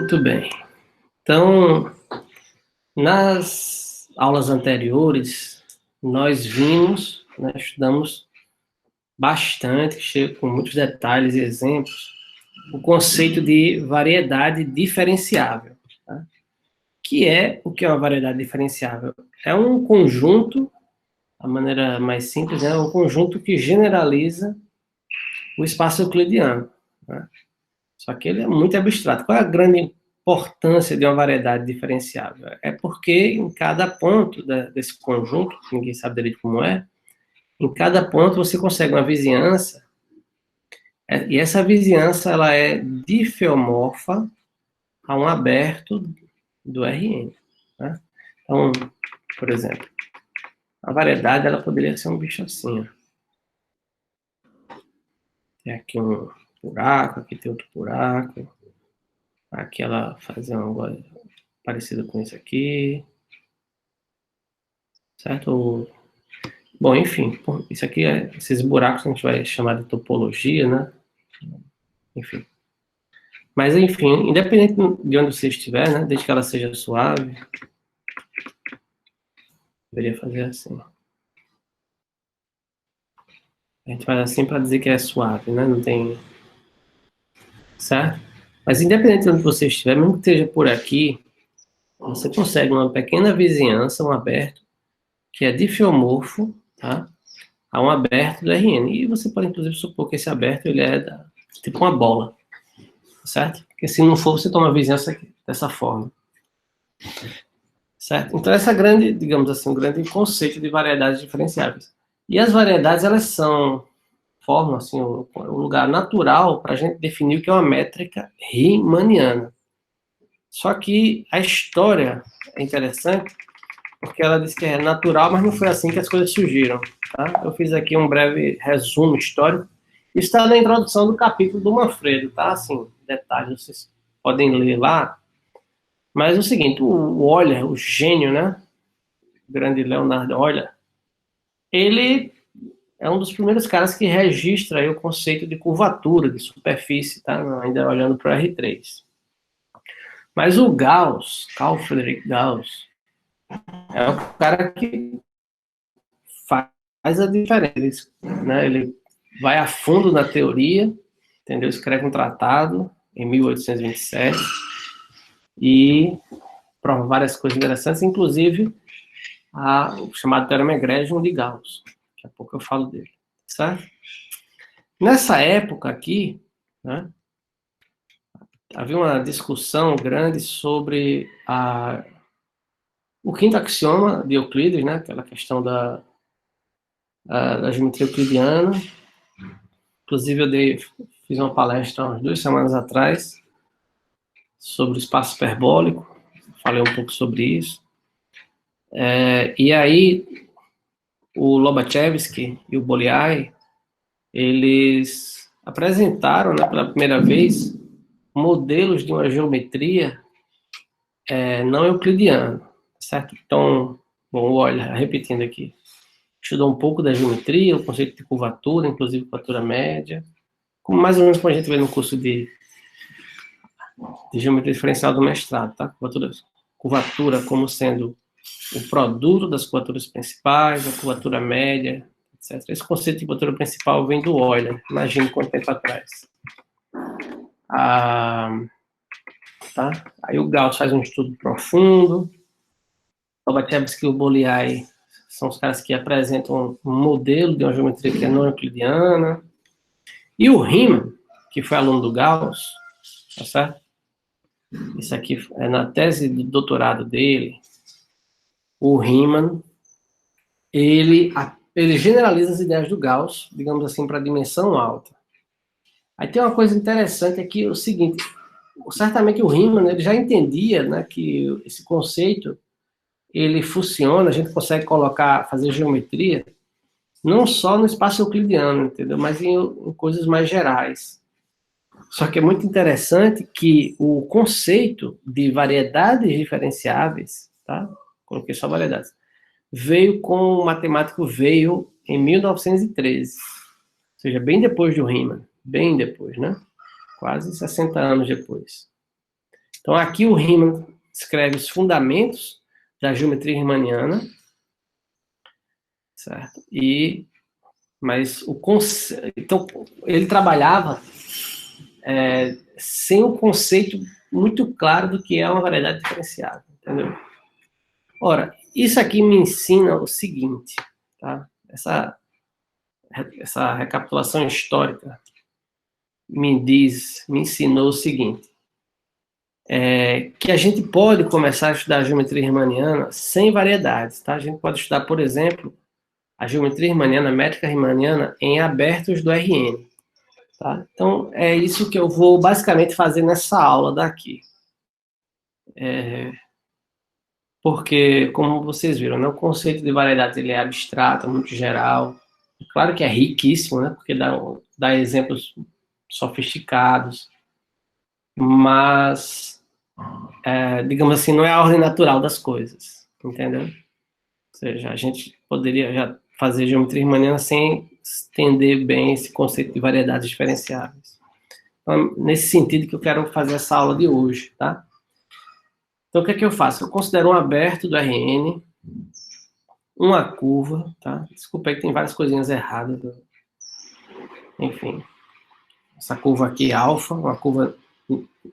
Muito bem. Então, nas aulas anteriores, nós vimos, né, estudamos bastante, com muitos detalhes e exemplos, o conceito de variedade diferenciável. Tá? O que é uma variedade diferenciável? É um conjunto, a maneira mais simples, é um conjunto que generaliza o espaço euclidiano. Né? Só que ele é muito abstrato. Qual é a grande importância de uma variedade diferenciável? É porque em cada ponto desse conjunto, que ninguém sabe direito como é, em cada ponto você consegue uma vizinhança, e essa vizinhança ela é difeomorfa a um aberto do Rn. Né? Então, por exemplo, a variedade ela poderia ser um bicho assim. Ó. Tem aqui um buraco, aqui tem outro buraco, aqui ela faz uma coisa parecida com isso aqui, certo? Bom, enfim, isso aqui esses buracos a gente vai chamar de topologia, né? Enfim. Mas, enfim, independente de onde você estiver, né? Desde que ela seja suave, deveria fazer assim. A gente faz assim para dizer que é suave, né? Não tem... Certo? Mas, independente de onde você estiver, mesmo que esteja por aqui, você consegue uma pequena vizinhança, um aberto, que é difiomorfo, tá? A um aberto do Rn. E você pode, inclusive, supor que esse aberto ele é tipo uma bola, certo? Porque se não for, você toma a vizinhança dessa forma. Certo? Então, essa grande, digamos assim, um grande conceito de variedades diferenciáveis. E as variedades, elas formam, assim, um lugar natural para a gente definir o que é uma métrica riemanniana. Só que a história é interessante, porque ela diz que é natural, mas não foi assim que as coisas surgiram. Tá? Eu fiz aqui um breve resumo histórico. Isso está na introdução do capítulo do Manfredo, tá? Assim, detalhes, vocês podem ler lá. Mas é o seguinte, o Euler, o gênio, né? O grande Leonardo Euler, ele é um dos primeiros caras que registra aí o conceito de curvatura, de superfície, tá? Ainda olhando para o R3. Mas o Gauss, Carl Friedrich Gauss, é o cara que faz a diferença, né? Ele vai a fundo na teoria, entendeu? Escreve um tratado em 1827 e prova várias coisas interessantes, inclusive o chamado Teorema Egregium de Gauss. Daqui a pouco eu falo dele, certo? Nessa época aqui, né, havia uma discussão grande sobre o quinto axioma de Euclides, né, aquela questão da geometria euclidiana. Inclusive, fiz uma palestra umas 2 semanas atrás sobre o espaço hiperbólico, falei um pouco sobre isso. E aí, o Lobachevsky e o Bolyai, eles apresentaram, né, pela primeira vez, modelos de uma geometria não euclidiana, certo? Então, bom, olha, repetindo aqui, estudou um pouco da geometria, o conceito de curvatura, inclusive curvatura média, como mais ou menos como a gente vê no curso de geometria diferencial do mestrado, tá? Curvatura como sendo o produto das curvaturas principais, a curvatura média, etc. Esse conceito de curvatura principal vem do Euler, imagine quanto tempo atrás. Tá? Aí o Gauss faz um estudo profundo, o Lobachevsky e o Bolyai são os caras que apresentam um modelo de uma geometria que é não euclidiana, e o Riemann, que foi aluno do Gauss, tá certo? Isso aqui é na tese de doutorado dele, o Riemann, ele generaliza as ideias do Gauss, digamos assim, para a dimensão alta. Aí tem uma coisa interessante aqui, é o seguinte, certamente o Riemann ele já entendia, né, que esse conceito ele funciona, a gente consegue fazer geometria, não só no espaço euclidiano, entendeu? Mas em coisas mais gerais. Só que é muito interessante que o conceito de variedades diferenciáveis, tá? Coloquei só variedades, o matemático veio em 1913, ou seja, bem depois do Riemann, bem depois, né? Quase 60 anos depois. Então, aqui o Riemann escreve os fundamentos da geometria riemanniana, certo? Mas então, ele trabalhava sem o conceito muito claro do que é uma variedade diferenciada, entendeu? Ora, isso aqui me ensina o seguinte, tá? Essa recapitulação histórica me ensinou o seguinte, que a gente pode começar a estudar a geometria riemanniana sem variedades, tá? A gente pode estudar, por exemplo, a geometria riemanniana, a métrica riemanniana, em abertos do Rn. Tá? Então, é isso que eu vou basicamente fazer nessa aula daqui. Porque, como vocês viram, né, o conceito de variedade ele é abstrato, muito geral. Claro que é riquíssimo, né, porque dá exemplos sofisticados, mas, digamos assim, não é a ordem natural das coisas, entendeu? Ou seja, a gente poderia já fazer geometria riemanniana sem entender bem esse conceito de variedades diferenciáveis. Então, nesse sentido que eu quero fazer essa aula de hoje, tá? Então, o que é que eu faço? Eu considero um aberto do Rn, uma curva, tá? Desculpa aí que tem várias coisinhas erradas. Enfim. Essa curva aqui é alfa, uma curva...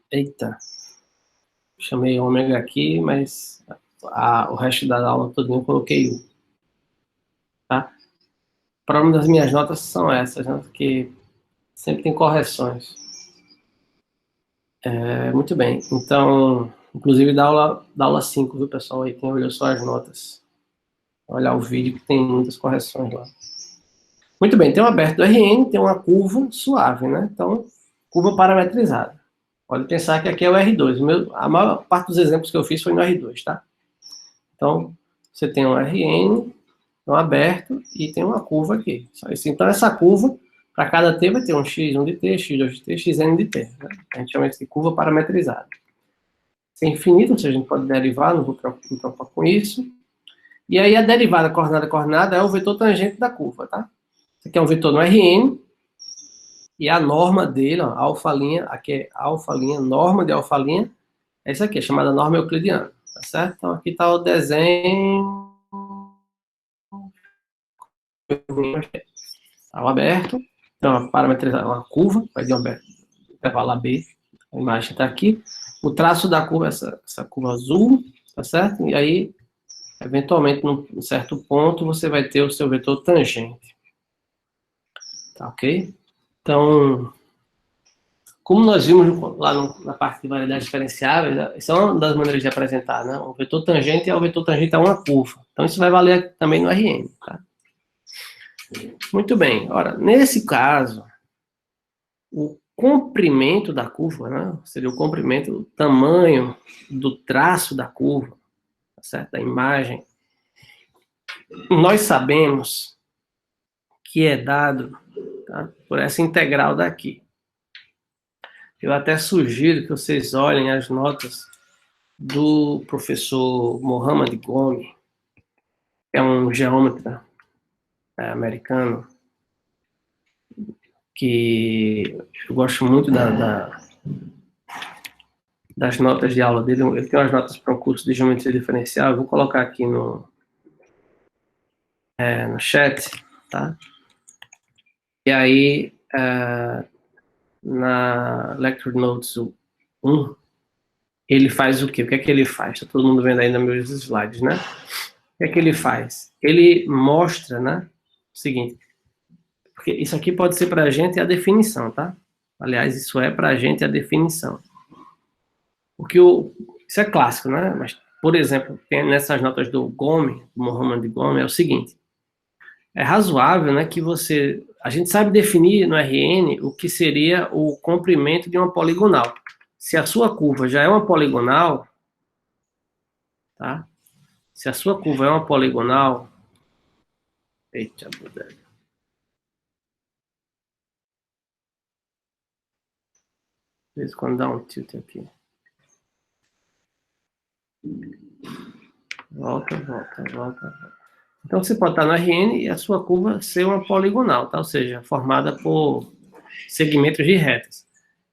Eita. Chamei ômega aqui, mas o resto da aula todinha eu coloquei U. Tá? O problema das minhas notas são essas, né? Porque sempre tem correções. Muito bem. Então, inclusive da aula 5, viu, pessoal? Aí quem olhou só as notas. Olhar o vídeo que tem muitas correções lá. Muito bem, tem um aberto do Rn, tem uma curva suave, né? Então, curva parametrizada. Pode pensar que aqui é o R2. A maior parte dos exemplos que eu fiz foi no R2, tá? Então, você tem um Rn, um aberto, e tem uma curva aqui. Só isso. Então, essa curva, para cada t, vai ter um x1 de t, x2 de t, xn de t. Né? A gente chama isso de curva parametrizada. Isso é infinito, ou seja, a gente pode derivar, não vou me preocupar com isso. E aí, a derivada coordenada é o vetor tangente da curva, tá? Isso aqui é um vetor no Rn, e a norma dele, ó, alfa', aqui é alfa', norma de alfa', é isso aqui, é chamada norma euclidiana, tá certo? Então, aqui está o desenho, está aberto, então, parametrizar uma curva, vai de um intervalo AB, a imagem está aqui, o traço da curva, essa curva azul, tá certo? E aí, eventualmente, num certo ponto, você vai ter o seu vetor tangente. Tá ok? Então, como nós vimos lá na parte de variedades diferenciáveis, isso é uma das maneiras de apresentar, né? O vetor tangente é o vetor tangente a uma curva. Então, isso vai valer também no Rn, tá? Muito bem. Ora, nesse caso, o comprimento da curva, né? Seria o comprimento, o tamanho do traço da curva, tá certo? Da imagem. Nós sabemos que é dado, tá, por essa integral daqui. Eu até sugiro que vocês olhem as notas do professor Mohamed Gomes, é um geômetra americano, que eu gosto muito das notas de aula dele. Ele tem umas notas para um curso de geometria diferencial, eu vou colocar aqui no chat, tá? E aí, na Lecture Notes 1, ele faz o quê? O que é que ele faz? Está todo mundo vendo aí nos meus slides, né? O que é que ele faz? Ele mostra, né, o seguinte, porque isso aqui pode ser para a gente a definição, tá? Aliás, isso é para a gente a definição. Porque isso é clássico, né? Mas, por exemplo, tem nessas notas do Gomes, do Mohamed Gomes, é o seguinte, é razoável, né, que a gente sabe definir no Rn o que seria o comprimento de uma poligonal. Se a sua curva já é uma poligonal, tá? Se a sua curva é uma poligonal, eita, bodega. De vez em quando dá um tilt aqui. Volta. Então, você pode estar no Rn e a sua curva ser uma poligonal, tá? Ou seja, formada por segmentos de retas.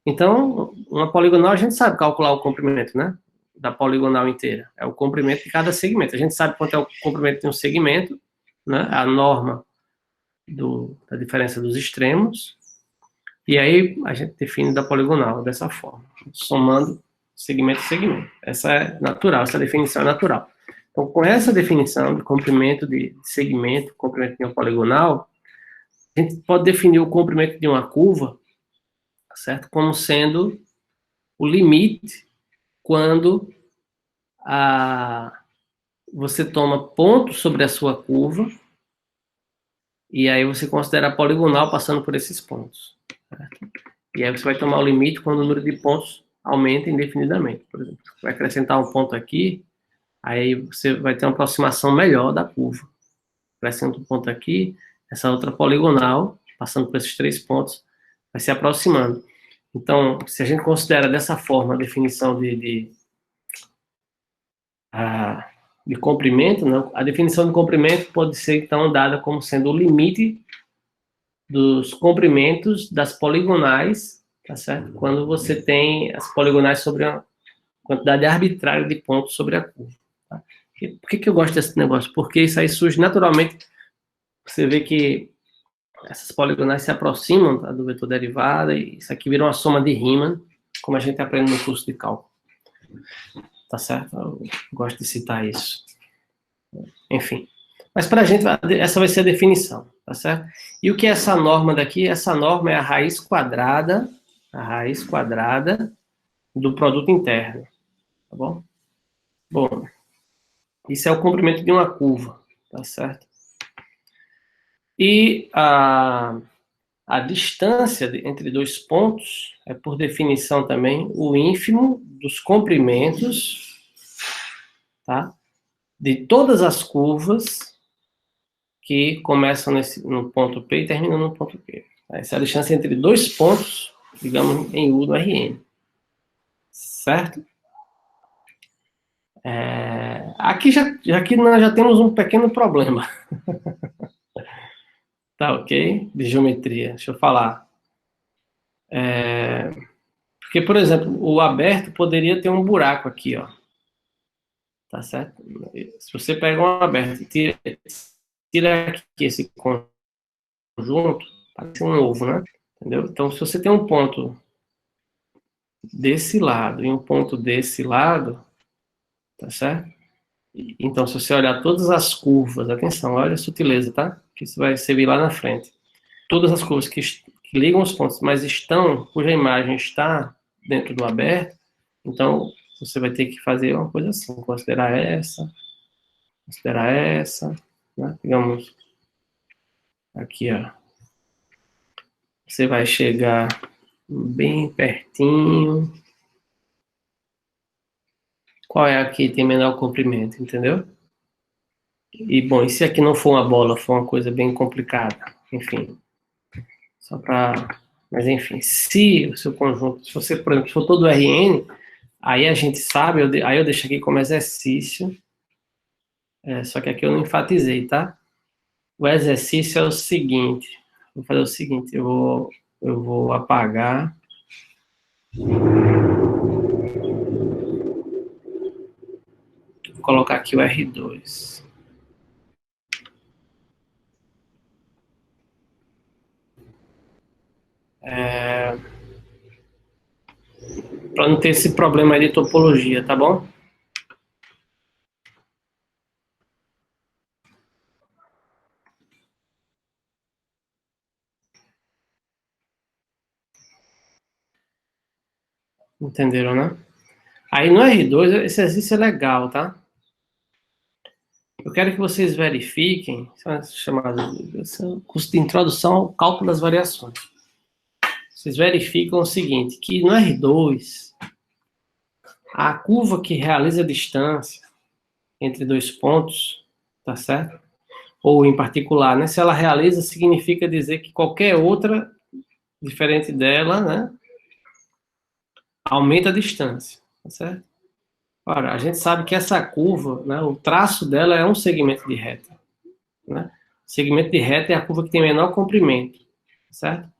Então, uma poligonal, a gente sabe calcular o comprimento, né? Da poligonal inteira. É o comprimento de cada segmento. A gente sabe quanto é o comprimento de um segmento, né? A norma da diferença dos extremos. E aí, a gente define da poligonal dessa forma, somando segmento a segmento. Essa é natural, essa definição é natural. Então, com essa definição de comprimento de segmento, comprimento de uma poligonal, a gente pode definir o comprimento de uma curva, certo? Como sendo o limite quando você toma pontos sobre a sua curva e aí você considera a poligonal passando por esses pontos. Certo? E aí você vai tomar o limite quando o número de pontos aumenta indefinidamente. Por exemplo, você vai acrescentar um ponto aqui, aí você vai ter uma aproximação melhor da curva. Acrescenta um ponto aqui, essa outra poligonal, passando por esses 3 pontos, vai se aproximando. Então, se a gente considera dessa forma a definição de comprimento, né? A definição de comprimento pode ser, então, dada como sendo o limite dos comprimentos das poligonais, tá certo? Quando você tem as poligonais sobre a quantidade arbitrária de pontos sobre a curva. Tá? Por que eu gosto desse negócio? Porque isso aí surge naturalmente, você vê que essas poligonais se aproximam, tá, do vetor derivada, e isso aqui vira uma soma de Riemann, como a gente aprende no curso de cálculo. Tá certo? Eu gosto de citar isso. Enfim. Mas para a gente, essa vai ser a definição, tá certo? E o que é essa norma daqui? Essa norma é a raiz quadrada do produto interno, tá bom? Bom, isso é o comprimento de uma curva, tá certo? E a distância entre dois pontos é, por definição também, o ínfimo dos comprimentos, tá? De todas as curvas que começam no ponto P e terminam no ponto P. Essa é a distância entre dois pontos, digamos, em U do Rn. Certo? Aqui nós já temos um pequeno problema. Tá, ok? De geometria. Deixa eu falar. Porque, por exemplo, o aberto poderia ter um buraco aqui, ó. Tá certo? Se você pega um aberto e tira aqui esse conjunto, parece um ovo, né? Entendeu? Então, se você tem um ponto desse lado e um ponto desse lado, tá certo? Então, se você olhar todas as curvas, atenção, olha a sutileza, tá? Que isso vai servir lá na frente. Todas as curvas que ligam os pontos, mas cuja imagem está dentro do aberto, então você vai ter que fazer uma coisa assim, considerar essa, né? Digamos, aqui, ó. Você vai chegar bem pertinho. Qual é a que tem menor comprimento, entendeu? E, bom, e se aqui não for uma bola, for uma coisa bem complicada? Enfim, só para... Mas, enfim, se o seu conjunto, se você, por exemplo, for todo Rn, aí a gente sabe, aí eu deixo aqui como exercício, só que aqui eu não enfatizei, tá? O exercício é o seguinte, vou fazer o seguinte, eu vou apagar. Vou colocar aqui o R2. Para não ter esse problema aí de topologia, tá bom? Entenderam, né? Aí no R2, esse exercício é legal, tá? Eu quero que vocês verifiquem, chamado curso de introdução ao cálculo das variações. Vocês verificam o seguinte, que no R2, a curva que realiza a distância entre dois pontos, tá certo? Ou em particular, né? Se ela realiza, significa dizer que qualquer outra diferente dela, né? Aumenta a distância, tá certo? Ora, a gente sabe que essa curva, né? O traço dela é um segmento de reta, né? O segmento de reta é a curva que tem menor comprimento, certo?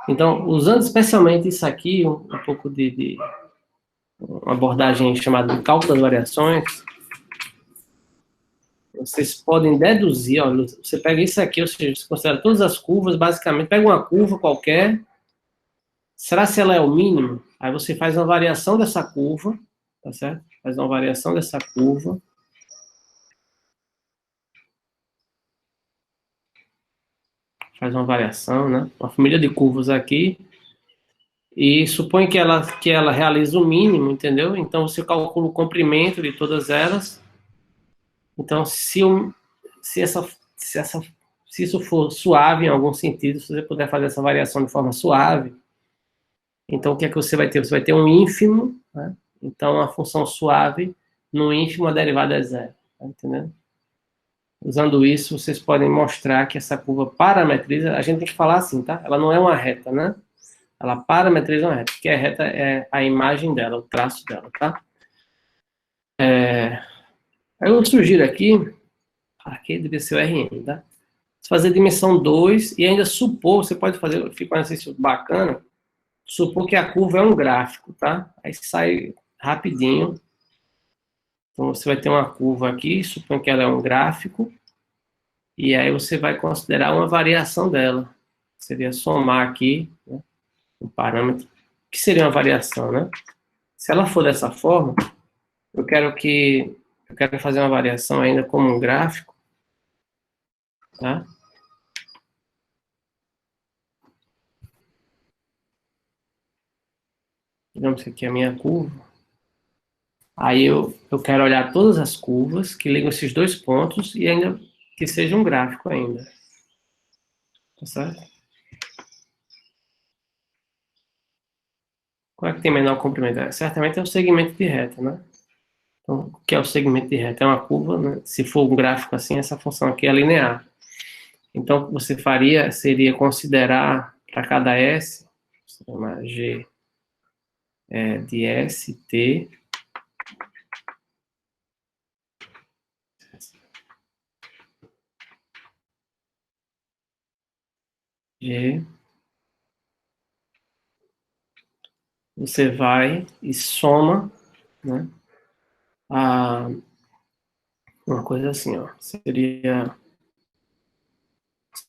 Então, usando especialmente isso aqui, um pouco de uma abordagem chamada de cálculo das variações, vocês podem deduzir, ó, você pega isso aqui, ou seja, você considera todas as curvas, basicamente, pega uma curva qualquer, será se ela é o mínimo? Aí você faz uma variação dessa curva, tá certo? Faz uma variação dessa curva. Faz uma variação, né? Uma família de curvas aqui. E supõe que ela realiza o mínimo, entendeu? Então você calcula o comprimento de todas elas. Então, se, essa, se, essa, se isso for suave em algum sentido, se você puder fazer essa variação de forma suave, então o que é que você vai ter? Você vai ter um ínfimo, né? Então a função suave, no ínfimo a derivada é zero. Tá entendendo? Usando isso, vocês podem mostrar que essa curva parametriza, a gente tem que falar assim, tá? Ela não é uma reta, né? Ela parametriza uma reta, porque a reta é a imagem dela, o traço dela, tá? Eu sugiro aqui deve ser o RN, tá? Fazer dimensão 2 e ainda supor, você pode fazer, fica um exercício bacana, supor que a curva é um gráfico, tá? Aí sai rapidinho. Então você vai ter uma curva aqui, supõe que ela é um gráfico, e aí você vai considerar uma variação dela. Seria somar aqui, né, um parâmetro, que seria uma variação, né? Se ela for dessa forma, eu quero fazer uma variação ainda como um gráfico, tá? Digamos que aqui é a minha curva. Aí eu quero olhar todas as curvas que ligam esses dois pontos e ainda que seja um gráfico ainda. Tá certo? Qual é que tem menor comprimento? Certamente é o segmento de reta, né? Então, o que é o segmento de reta? É uma curva, né? Se for um gráfico assim, essa função aqui é linear. Então, o que você faria seria considerar para cada S, uma G de ST, G, você vai e soma, né? Uma coisa assim, ó, seria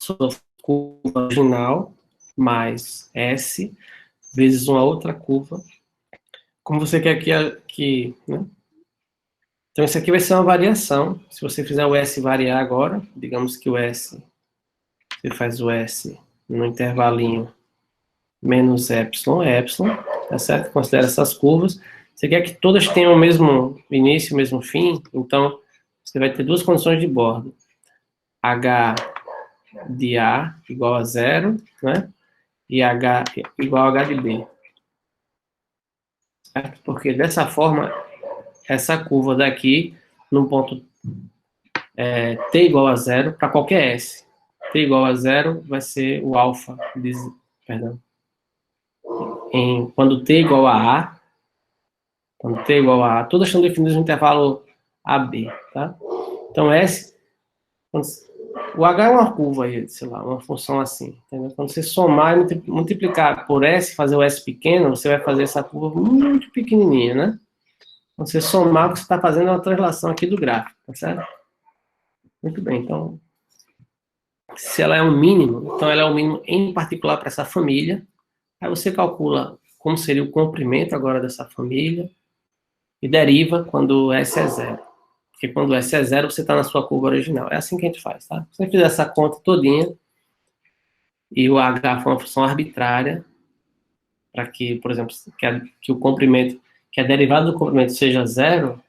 sua curva original mais S vezes uma outra curva, como você quer né? Então, isso aqui vai ser uma variação. Se você fizer o S variar agora, digamos que o S, você faz o S no intervalinho menos epsilon, tá certo? Considera essas curvas. Você quer que todas tenham o mesmo início, o mesmo fim, então você vai ter duas condições de borda. H de A igual a zero, né? E H igual a H de B. Certo? Porque dessa forma, essa curva daqui, no ponto T igual a zero, para qualquer S. T igual a zero vai ser o alfa, perdão. Quando T igual a A, quando T igual a A, todas estão definidas no intervalo AB, tá? Então, o H é uma curva aí, sei lá, uma função assim, entendeu? Quando você somar e multiplicar por S, fazer o S pequeno, você vai fazer essa curva muito pequenininha, né? Quando você somar, o que você está fazendo é uma translação aqui do gráfico, tá certo? Muito bem, então, se ela é um mínimo, então ela é um mínimo em particular para essa família, aí você calcula como seria o comprimento agora dessa família e deriva quando S é zero. Porque quando S é zero, você está na sua curva original. É assim que a gente faz, tá? Se você fizer essa conta todinha, e o H for uma função arbitrária, para que, por exemplo, que o comprimento, que a derivada do comprimento seja zero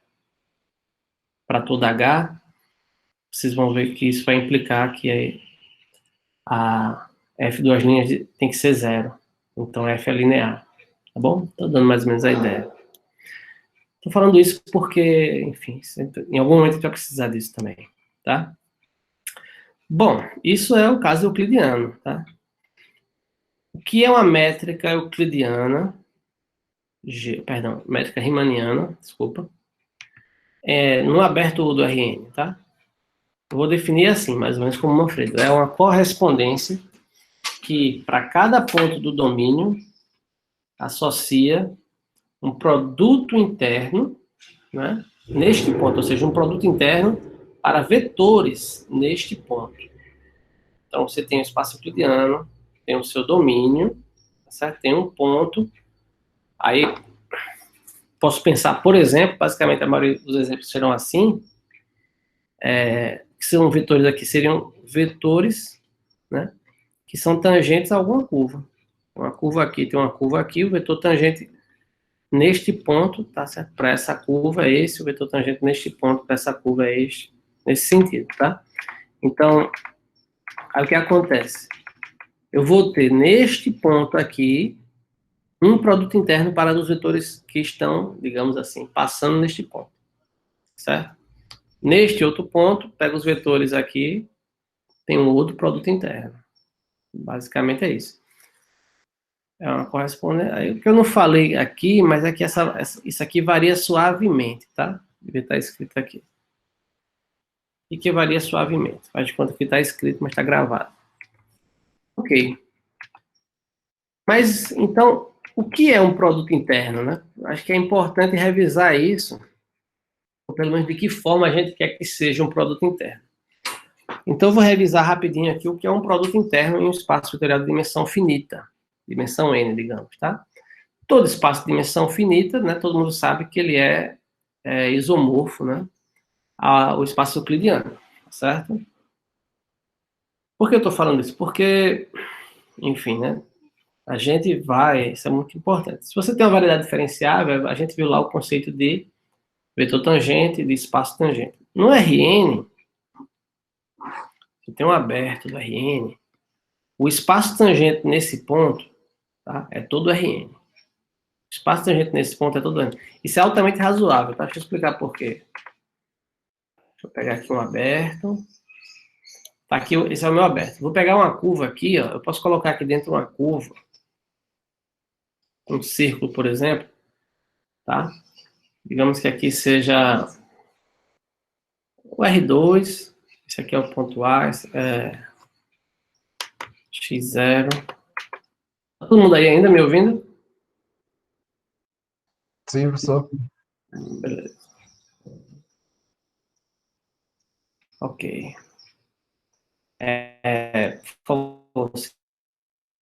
para todo H, vocês vão ver que isso vai implicar que a F duas linhas tem que ser zero. Então, F é linear. Tá bom? Estou dando mais ou menos a ideia. Estou falando isso porque, enfim, em algum momento a gente vai precisar disso também, tá? Bom, isso é o caso euclidiano, tá? O que é uma métrica euclidiana? Perdão, métrica riemanniana, desculpa. No aberto do RN, tá? Eu vou definir assim, mais ou menos como Manfredo. É uma correspondência que para cada ponto do domínio associa um produto interno, né, neste ponto, ou seja, um produto interno para vetores neste ponto. Então, você tem o espaço euclidiano, tem o seu domínio, certo? Tem um ponto. Aí, posso pensar, por exemplo, basicamente a maioria dos exemplos serão assim, que são vetores aqui, seriam vetores, né, que são tangentes a alguma curva. Uma curva aqui, tem uma curva aqui, o vetor tangente neste ponto, tá certo? Para essa curva é esse, o vetor tangente neste ponto, para essa curva é este, nesse sentido, tá? Então, aí o que acontece? Eu vou ter neste ponto aqui um produto interno para os vetores que estão, digamos assim, passando neste ponto, certo? Neste outro ponto, pego os vetores aqui, tem um outro produto interno. Basicamente é isso. É uma correspondência. Aí, o que eu não falei aqui, mas é que isso aqui varia suavemente, tá? Deve estar escrito aqui. E que varia suavemente. Faz de conta que está escrito, mas está gravado. Ok. Mas, então, o que é um produto interno, né? Acho que é importante revisar isso, ou pelo menos de que forma a gente quer que seja um produto interno. Então, eu vou revisar rapidinho aqui o que é um produto interno em um espaço vetorial de dimensão finita. Dimensão n, digamos, tá? Todo espaço de dimensão finita, né? Todo mundo sabe que ele é isomorfo, né? Ao espaço euclidiano, certo? Por que eu estou falando isso? Porque, enfim, né? A gente vai, isso é muito importante. Se você tem uma variedade diferenciável, a gente viu lá o conceito de vetor tangente, de espaço tangente. No Rn, você tem um aberto do Rn, o espaço tangente nesse ponto, tá? É todo Rn. O espaço tangente nesse ponto é todo Rn. Isso é altamente razoável, tá? Deixa eu explicar por quê. Deixa eu pegar aqui um aberto. Tá aqui, esse é o meu aberto. Vou pegar uma curva aqui, ó. Eu posso colocar aqui dentro uma curva, um círculo, por exemplo, tá? Digamos que aqui seja o R2, esse aqui é o ponto A, X0. Tá todo mundo aí ainda me ouvindo? Sim, professor. Beleza. Ok. Por favor,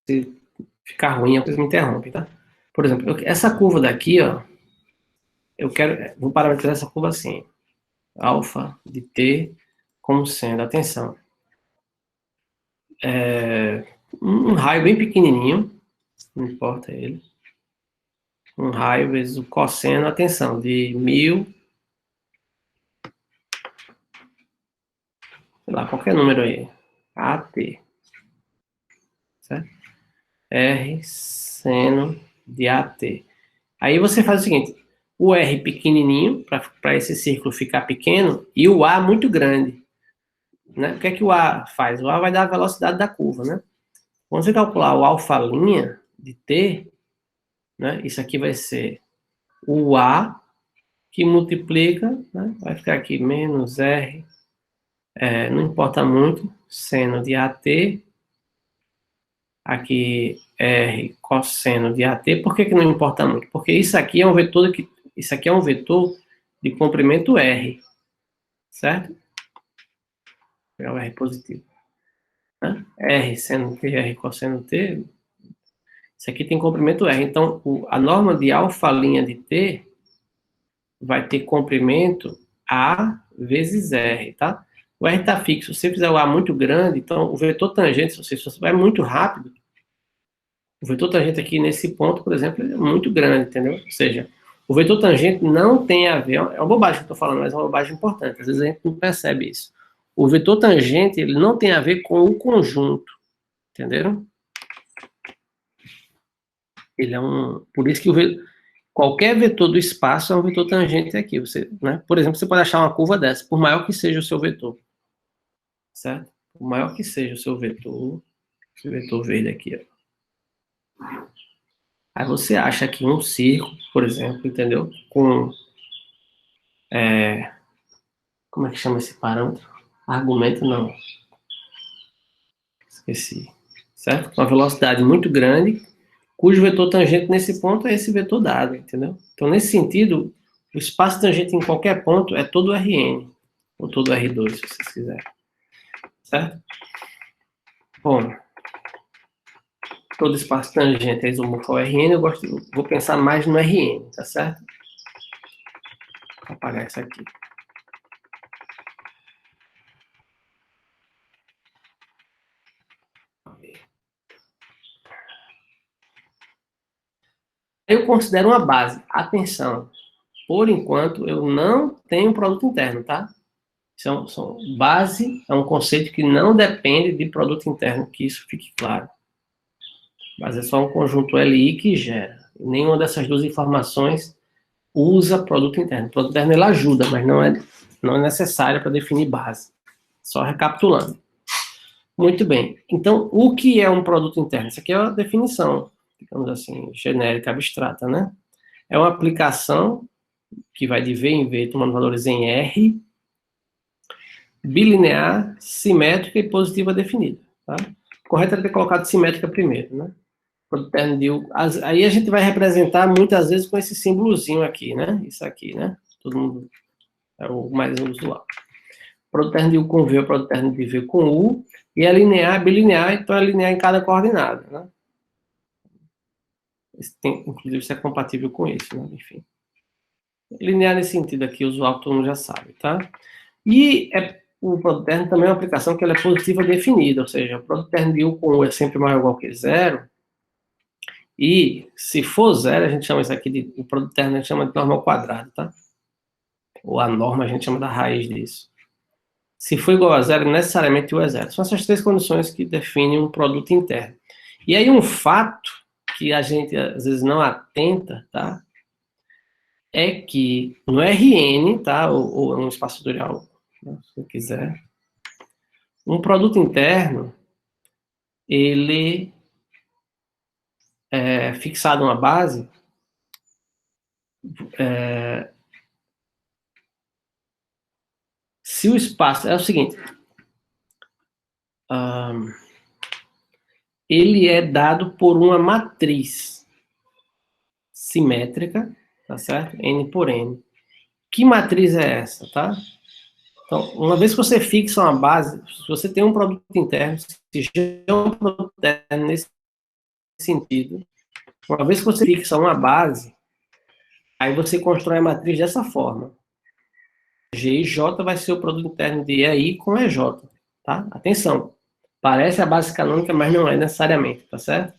se ficar ruim, vocês me interrompem, tá? Por exemplo, essa curva daqui, ó, vou parametrizar essa curva assim, alfa de t como sendo, atenção, um raio bem pequenininho, não importa ele, um raio vezes o cosseno, atenção, de 1000, sei lá, qualquer número aí, AT, certo? R seno de AT. Aí você faz o seguinte, o R pequenininho, para esse círculo ficar pequeno, e o A muito grande. Né? O que é que o A faz? O A vai dar a velocidade da curva, né? Quando você calcular o alfa' de t, né, isso aqui vai ser o A que multiplica, né, vai ficar aqui menos R, não importa muito, seno de AT, aqui R cosseno de AT. Por que não importa muito? Porque isso aqui é um vetor de comprimento R, certo? É o R positivo. Né? R seno T, R cosseno T, isso aqui tem comprimento R. Então, a norma de alfa' de T vai ter comprimento A vezes R, tá? O R está fixo. Se você fizer o A muito grande, então o vetor tangente, se você vai muito rápido, o vetor tangente aqui nesse ponto, por exemplo, é muito grande, entendeu? Ou seja, o vetor tangente não tem a ver, é uma bobagem que eu estou falando, mas é uma bobagem importante. Às vezes a gente não percebe isso. O vetor tangente, ele não tem a ver com o conjunto, entenderam? Ele é por isso que qualquer vetor do espaço é um vetor tangente aqui. Você, né? Por exemplo, você pode achar uma curva dessa, por maior que seja o seu vetor, certo? Por maior que seja o seu vetor, esse vetor verde aqui, ó. Aí você acha aqui um círculo, por exemplo, entendeu? Com, como é que chama esse parâmetro? Argumento não. Esqueci. certo? Com uma velocidade muito grande, cujo vetor tangente nesse ponto é esse vetor dado, entendeu? Então, nesse sentido, o espaço tangente em qualquer ponto é todo Rn, ou todo R2, se vocês quiserem, certo? Bom, todo espaço tangente é isomorfo ao Rn, vou pensar mais no Rn, tá certo? Vou apagar isso aqui. Eu considero uma base. Atenção, por enquanto eu não tenho produto interno, tá? Base é um conceito que não depende de produto interno, que isso fique claro. Mas é só um conjunto LI que gera. Nenhuma dessas duas informações usa produto interno. O produto interno ele ajuda, mas não é necessário para definir base. Só recapitulando. Muito bem. Então, o que é um produto interno? Isso aqui é a definição, digamos assim, genérica, abstrata, né? É uma aplicação que vai de V em V, tomando valores em R, bilinear, simétrica e positiva definida. Tá? Correto é ter colocado simétrica primeiro, né? Aí a gente vai representar muitas vezes com esse símbolozinho aqui, né? Isso aqui, né? Todo mundo é o mais usual. Produto terno de U com V, o produto terno de V com U, e é linear, bilinear, então é linear em cada coordenada, né? Inclusive, isso é compatível com isso, né? Enfim. Linear nesse sentido aqui, usual, todo mundo já sabe, tá? E o produto terno também é uma aplicação que ela é positiva definida, ou seja, o produto terno de U com U é sempre maior ou igual que zero, e se for zero, a gente chama isso aqui de, o produto terno a gente chama de norma ao quadrado, tá? Ou a norma a gente chama da raiz disso. Se for igual a zero, necessariamente U é zero. São essas três condições que definem um produto interno. E aí um fato que a gente às vezes não atenta, tá? É que no Rn, tá? Ou no espaço fatorial, né, se você quiser, um produto interno, ele é fixado uma base, se o espaço é o seguinte, ele é dado por uma matriz simétrica, tá certo? N por N. Que matriz é essa, tá? Então, uma vez que você fixa uma base, se você tem um produto interno, se já é um produto interno nesse sentido, uma vez que você fixa uma base, aí você constrói a matriz dessa forma. G e J vai ser o produto interno de EI com EJ, tá? Atenção, parece a base canônica, mas não é necessariamente, tá certo?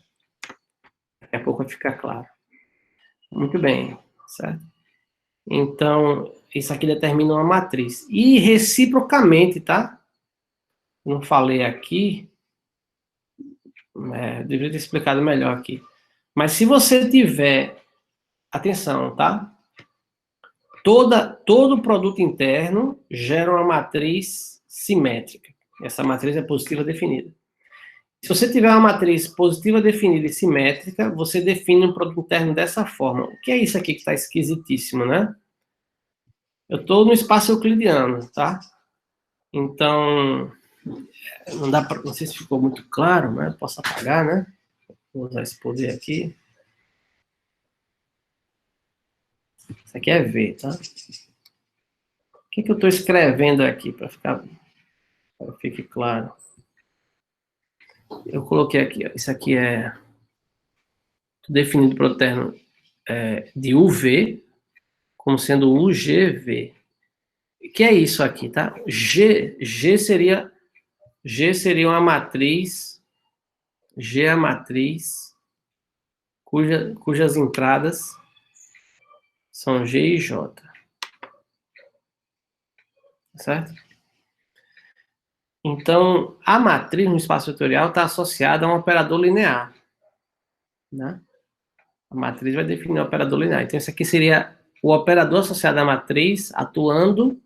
Daqui a pouco vai ficar claro. Muito bem, certo? Então, isso aqui determina uma matriz. E reciprocamente, tá? Não falei aqui, deveria ter explicado melhor aqui. Mas se você tiver, atenção, tá? Todo produto interno gera uma matriz simétrica. Essa matriz é positiva definida. Se você tiver uma matriz positiva definida e simétrica, você define um produto interno dessa forma. O que é isso aqui que está esquisitíssimo, né? Eu estou no espaço euclidiano, tá? Então, não sei se ficou muito claro, né? Posso apagar, né? Vou usar esse poder aqui. Isso aqui é V, tá? O que eu estou escrevendo aqui para que fique claro? Eu coloquei aqui, ó, isso aqui é definido para o termo de UV como sendo UGV. O que é isso aqui, tá? G seria uma matriz, G é a matriz cujas entradas são G e J. Certo? Então, a matriz no espaço vetorial está associada a um operador linear. Né? A matriz vai definir o operador linear. Então, isso aqui seria o operador associado à matriz atuando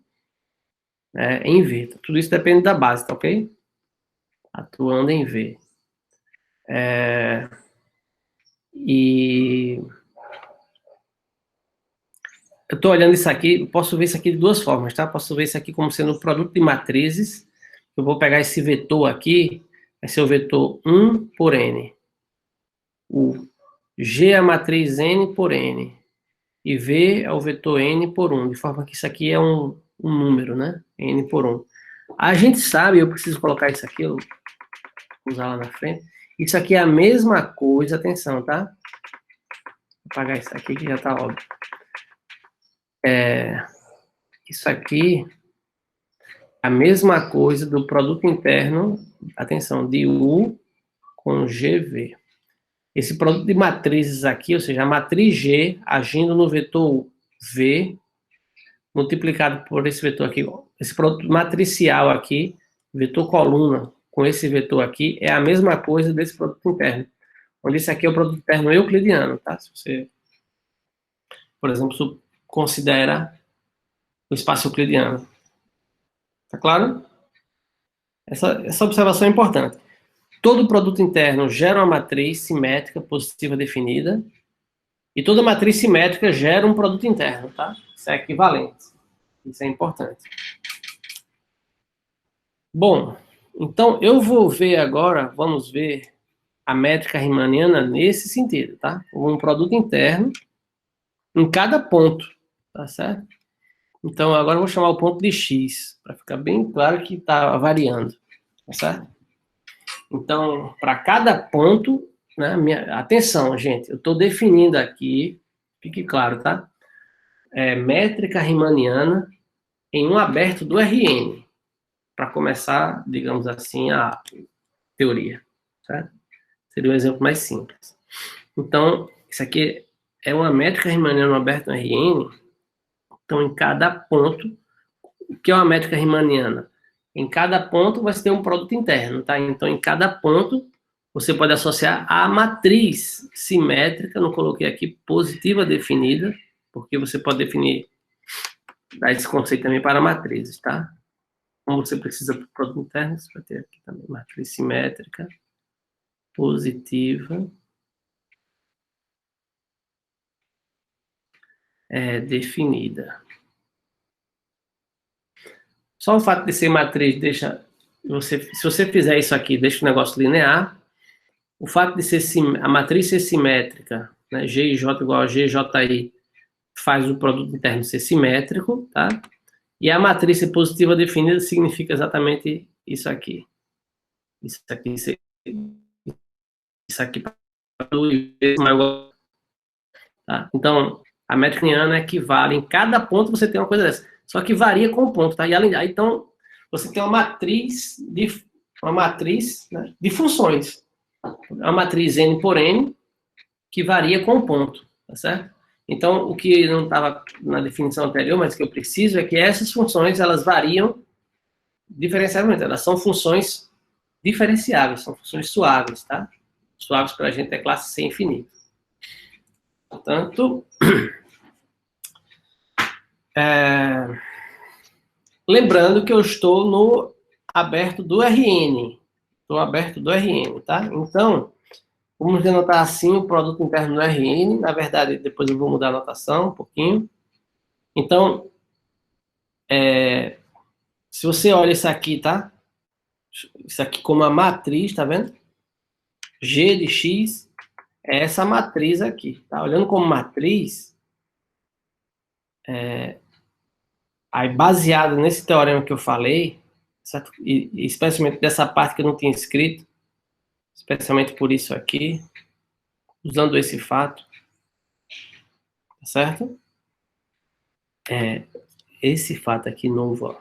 em V. Tudo isso depende da base, tá ok? Atuando em V. E eu estou olhando isso aqui, posso ver isso aqui de duas formas, tá? Posso ver isso aqui como sendo um produto de matrizes. Eu vou pegar esse vetor aqui, vai ser o vetor 1 por n. O G é a matriz n por n. E V é o vetor n por 1, de forma que isso aqui é um número, né? N por 1. A gente sabe, eu preciso colocar isso aqui, eu vou usar lá na frente. Isso aqui é a mesma coisa, atenção, tá? Vou apagar isso aqui que já tá óbvio. Isso aqui é a mesma coisa do produto interno, atenção, de U com GV. Esse produto de matrizes aqui, ou seja, a matriz G agindo no vetor V, multiplicado por esse vetor aqui, esse produto matricial aqui, vetor coluna, com esse vetor aqui, é a mesma coisa desse produto interno. Onde esse aqui é o produto interno euclidiano, tá? Se você, por exemplo, considera o espaço euclidiano. Tá claro? Essa observação é importante. Todo produto interno gera uma matriz simétrica positiva definida, e toda matriz simétrica gera um produto interno, tá? Isso é equivalente. Isso é importante. Bom, então eu vou ver agora, vamos ver a métrica riemanniana nesse sentido, tá? Um produto interno em cada ponto, tá certo? Então agora eu vou chamar o ponto de x, para ficar bem claro que está variando, tá certo? Então, para cada ponto, né, atenção, gente, eu estou definindo aqui, fique claro, tá? Métrica riemanniana em um aberto do Rn, para começar, digamos assim, a teoria, certo? Seria um exemplo mais simples. Então, isso aqui é uma métrica riemanniana aberta no Rn. Então, em cada ponto, o que é uma métrica riemanniana? Em cada ponto você tem um produto interno, tá? Então, em cada ponto, você pode associar a matriz simétrica, não coloquei aqui, positiva definida, porque você pode definir, dar esse conceito também para matrizes, tá? Como você precisa para o produto interno, você vai ter aqui também matriz simétrica, positiva, definida. Só o fato de ser matriz deixa se você fizer isso aqui, deixa o negócio linear. O fato de ser a matriz ser simétrica, né, G e J igual a G e JI, faz o produto interno ser simétrico, tá? E a matriz ser positiva definida significa exatamente isso aqui. Isso aqui tá? Então, a métrica riemanniana equivale, em cada ponto você tem uma coisa dessa. Só que varia com o ponto, tá? E além, então, você tem uma matriz né, de funções. Uma matriz n por n, que varia com o ponto, tá certo? Então, o que não estava na definição anterior, mas que eu preciso, é que essas funções, elas variam diferenciavelmente. Elas são funções diferenciáveis, são funções suaves, tá? Suaves para a gente é classe C infinita. Portanto, lembrando que eu estou no aberto do Rn. Estou aberto do Rn, tá? Então, vamos denotar assim o produto interno do Rn. Na verdade, depois eu vou mudar a notação um pouquinho. Então, se você olha isso aqui, tá? Isso aqui como a matriz, tá vendo? G de x é essa matriz aqui, tá? Olhando como matriz, aí baseado nesse teorema que eu falei, certo? E especialmente dessa parte que eu não tinha escrito, especialmente por isso aqui, usando esse fato, tá certo? Esse fato aqui novo,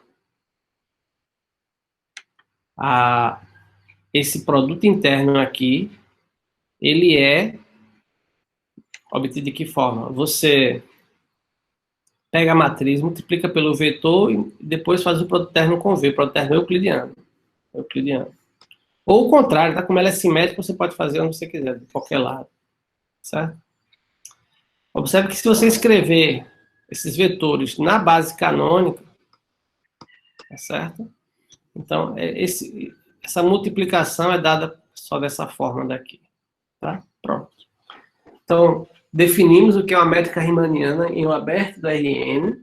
ó. Esse produto interno aqui, ele é obtido de que forma? Você pega a matriz, multiplica pelo vetor e depois faz o produto interno com V, o produto interno euclidiano. Ou o contrário, tá? Como ela é simétrica, você pode fazer onde você quiser, de qualquer lado, certo? Observe que se você escrever esses vetores na base canônica, tá certo? Então, essa multiplicação é dada só dessa forma daqui, tá? Pronto. Então, definimos o que é uma métrica riemanniana em um aberto do Rn,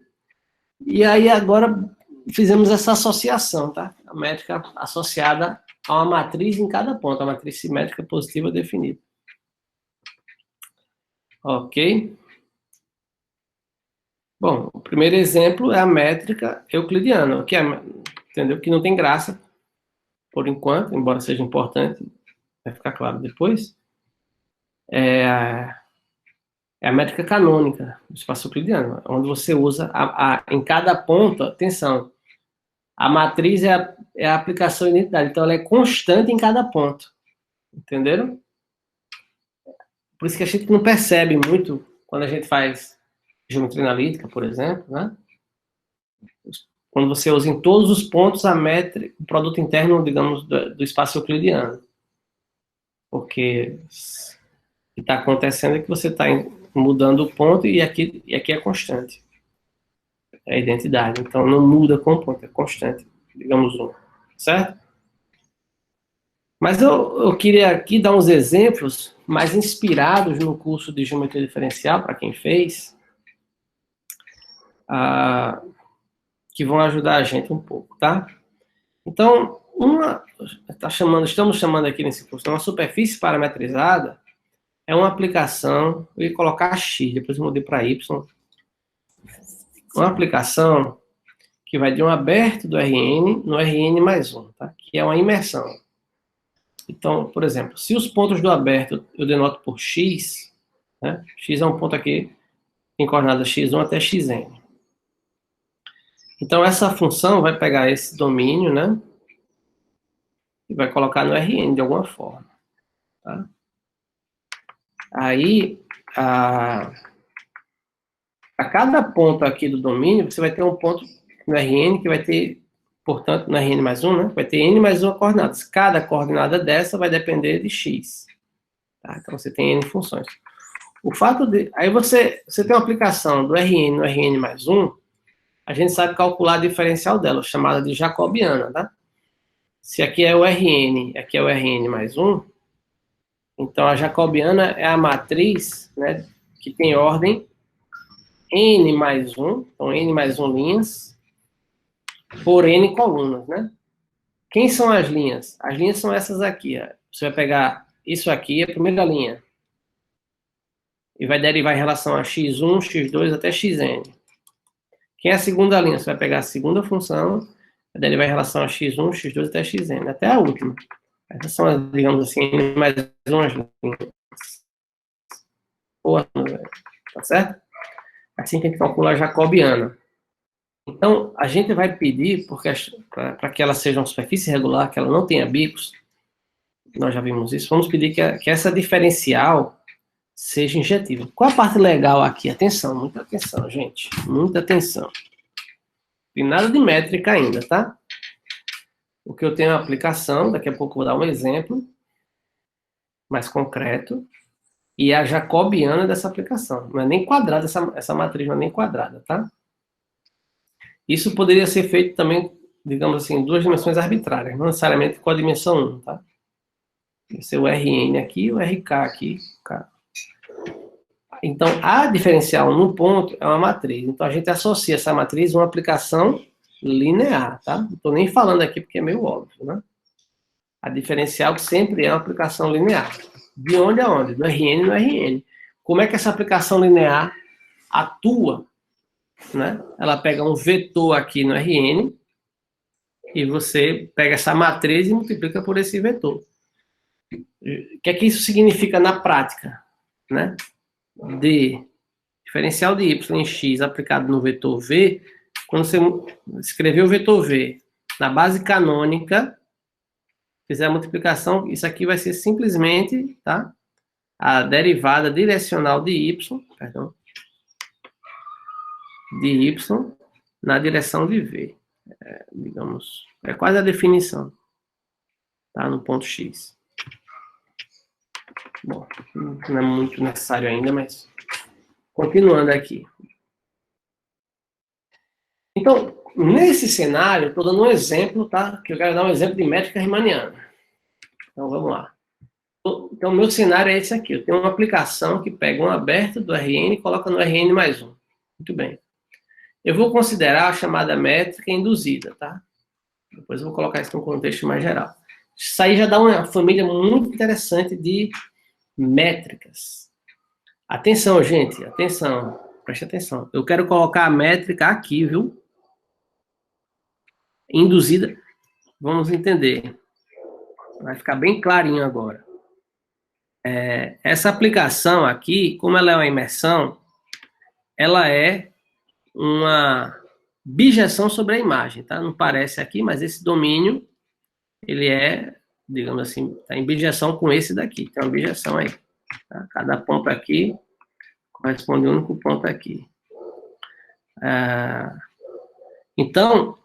e aí agora fizemos essa associação, tá? A métrica associada há uma matriz em cada ponto, a matriz simétrica positiva definida. Ok? Bom, o primeiro exemplo é a métrica euclidiana, que é, entendeu? Que não tem graça, por enquanto, embora seja importante, vai ficar claro depois. É a métrica canônica do espaço euclidiano, onde você usa em cada ponto, atenção, a matriz é a aplicação de identidade, então ela é constante em cada ponto, entenderam? Por isso que a gente não percebe muito quando a gente faz geometria analítica, por exemplo, né? Quando você usa em todos os pontos a métrica, o produto interno, digamos, do espaço euclidiano. Porque o que está acontecendo é que você está mudando o ponto e aqui é constante. É a identidade. Então não muda com o ponto, é constante. Digamos 1. Certo? Mas eu queria aqui dar uns exemplos mais inspirados no curso de geometria diferencial, para quem fez, que vão ajudar a gente um pouco, tá? Então, estamos chamando aqui nesse curso, uma superfície parametrizada é uma aplicação, eu ia colocar X, depois eu mudei para Y, uma aplicação que vai de um aberto do RN no RN mais 1, tá? Que é uma imersão. Então, por exemplo, se os pontos do aberto eu denoto por X, né? X é um ponto aqui em coordenada x1 até xn. Então, essa função vai pegar esse domínio, né? E vai colocar no Rn de alguma forma. Tá? Aí, a cada ponto aqui do domínio, você vai ter um ponto no Rn que vai ter, portanto, no Rn mais 1, né? Vai ter n mais 1 coordenadas. Cada coordenada dessa vai depender de x. Tá? Então, você tem n funções. O fato de... Aí você tem uma aplicação do Rn no Rn mais 1, a gente sabe calcular a diferencial dela, chamada de jacobiana, tá? Se aqui é o Rn, aqui é o Rn mais 1, então a jacobiana é a matriz, né, que tem ordem n mais 1, então n mais 1 linhas, por n colunas, né? Quem são as linhas? As linhas são essas aqui, ó. Você vai pegar isso aqui, a primeira linha, e vai derivar em relação a x1, x2 até xn. Quem é a segunda linha? Você vai pegar a segunda função, vai derivar em relação a x1, x2 até xn, até a última. Essas são as, digamos assim, mais umas linhas. Boa, tá certo? Assim tem que calcular a jacobiana. Então, a gente vai pedir, para que ela seja uma superfície regular, que ela não tenha bicos, nós já vimos isso, vamos pedir que essa diferencial seja injetiva. Qual a parte legal aqui? Atenção, muita atenção, gente. Muita atenção. Tem nada de métrica ainda, tá? O que eu tenho é uma aplicação, daqui a pouco eu vou dar um exemplo mais concreto, e a jacobiana dessa aplicação. Não é nem quadrada, essa matriz não é nem quadrada, tá? Isso poderia ser feito também, digamos assim, em duas dimensões arbitrárias, não necessariamente com a dimensão 1, tá? Esse é o Rn aqui e o Rk aqui. Tá? Então, a diferencial no ponto é uma matriz. Então, a gente associa essa matriz a uma aplicação linear, tá? Não estou nem falando aqui porque é meio óbvio, né? A diferencial sempre é uma aplicação linear. De onde a onde? Do Rn no Rn. Como é que essa aplicação linear atua? Né? Ela pega um vetor aqui no Rn e você pega essa matriz e multiplica por esse vetor. O que é que isso significa na prática? Né? Diferencial de y em x aplicado no vetor v, quando você escrever o vetor v na base canônica, fizer a multiplicação, isso aqui vai ser simplesmente, tá? A derivada direcional de y, perdão, de y na direção de v. Digamos, é quase a definição, tá? No ponto x. Bom, não é muito necessário ainda, mas continuando aqui. Então, nesse cenário, estou dando um exemplo, tá? Que eu quero dar um exemplo de métrica riemanniana. Então, vamos lá. Então, meu cenário é esse aqui. Eu tenho uma aplicação que pega um aberto do Rn e coloca no Rn mais 1. Muito bem. Eu vou considerar a chamada métrica induzida, tá? Depois eu vou colocar isso num contexto mais geral. Isso aí já dá uma família muito interessante de métricas. Atenção, gente, atenção, preste atenção. Eu quero colocar a métrica aqui, viu? Induzida, vamos entender. Vai ficar bem clarinho agora. Essa aplicação aqui, como ela é uma imersão, ela é uma bijeção sobre a imagem, tá? Não parece aqui, mas esse domínio, ele é, digamos assim, está em bijeção com esse daqui. Tem uma bijeção aí. Tá? Cada ponto aqui corresponde a um único ponto aqui. Então,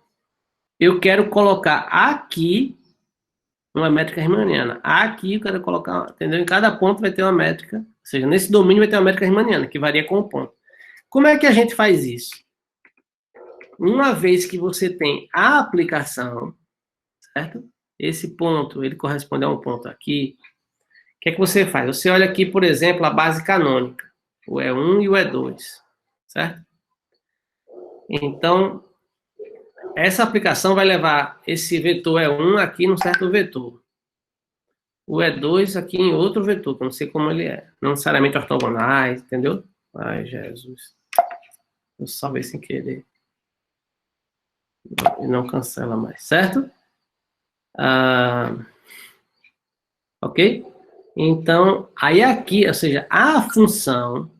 eu quero colocar aqui uma métrica riemanniana. Aqui eu quero colocar, entendeu? Em cada ponto vai ter uma métrica, ou seja, nesse domínio vai ter uma métrica riemanniana, que varia com o ponto. Como é que a gente faz isso? Uma vez que você tem a aplicação, certo? Esse ponto, ele corresponde a um ponto aqui. O que é que você faz? Você olha aqui, por exemplo, a base canônica, o E1 e o E2, certo? Então, essa aplicação vai levar esse vetor E1 aqui num certo vetor. O E2 aqui em outro vetor, que eu não sei como ele é. Não necessariamente ortogonais, entendeu? Ai, Jesus. Eu salvei sem querer. E não cancela mais, certo? Ok? Então, aí aqui, ou seja, a função,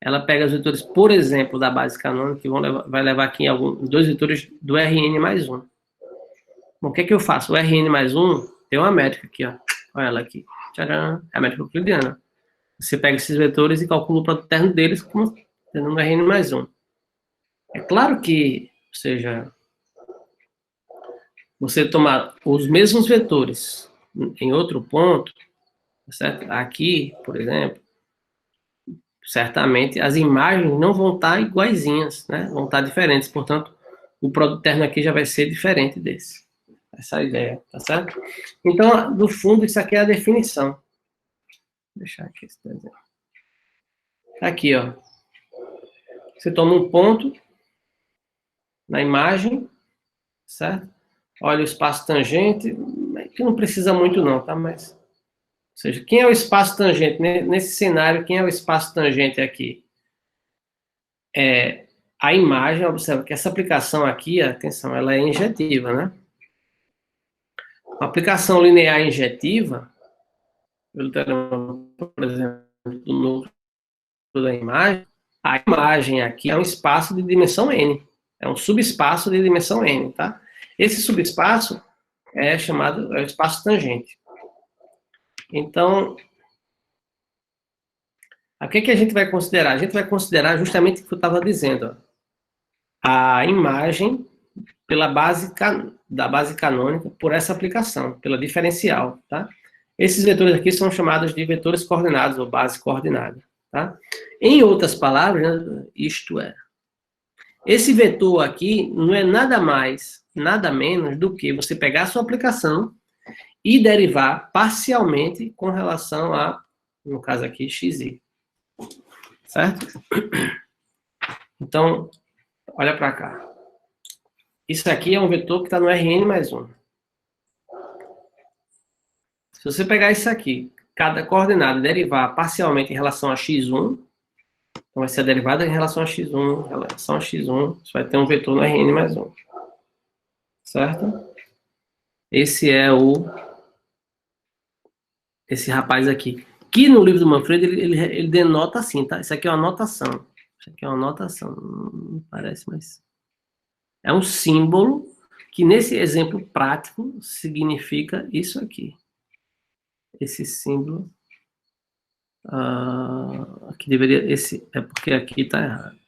ela pega os vetores, por exemplo, da base canônica, que vai levar aqui dois vetores do Rn mais 1. Bom, o que é que eu faço? O Rn mais 1 tem uma métrica aqui, ó. Olha ela aqui. Tcharam, é a métrica euclidiana. Você pega esses vetores e calcula o produto terno deles como tendo um Rn mais 1. É claro que, ou seja, você tomar os mesmos vetores em outro ponto, certo? Aqui, por exemplo, certamente as imagens não vão estar iguaizinhas, né? Vão estar diferentes. Portanto, o produto terno aqui já vai ser diferente desse. Essa é a ideia, tá certo? Então, no fundo, isso aqui é a definição. Vou deixar aqui esse desenho. Aqui, ó. Você toma um ponto na imagem, certo? Olha o espaço tangente, que não precisa muito não, tá? Mas, ou seja, quem é o espaço tangente? Nesse cenário, quem é o espaço tangente aqui? É a imagem, observa que essa aplicação aqui, atenção, ela é injetiva, né? A aplicação linear injetiva, por exemplo, do núcleo da imagem, a imagem aqui é um espaço de dimensão n, é um subespaço de dimensão n, tá? Esse subespaço é chamado o espaço tangente. Então, o que a gente vai considerar? A gente vai considerar justamente o que eu estava dizendo, ó, a imagem da base canônica por essa aplicação, pela diferencial, tá? Esses vetores aqui são chamados de vetores coordenados, ou base coordenada, tá? Em outras palavras, né, isto é, esse vetor aqui não é nada mais, nada menos do que você pegar a sua aplicação e derivar parcialmente com relação a, no caso aqui, xi, certo? Então, olha para cá. Isso aqui é um vetor que está no Rn mais 1. Se você pegar isso aqui, cada coordenada derivar parcialmente em relação a x1, então vai ser a derivada em relação a x1, em relação a x1, você vai ter um vetor no Rn mais 1. Certo? Esse é esse rapaz aqui. Que no livro do Manfredo ele denota assim, tá? Isso aqui é uma notação. Isso aqui é uma notação. Não parece, mas é um símbolo que nesse exemplo prático significa isso aqui. Esse símbolo aqui deveria, é porque aqui está errado.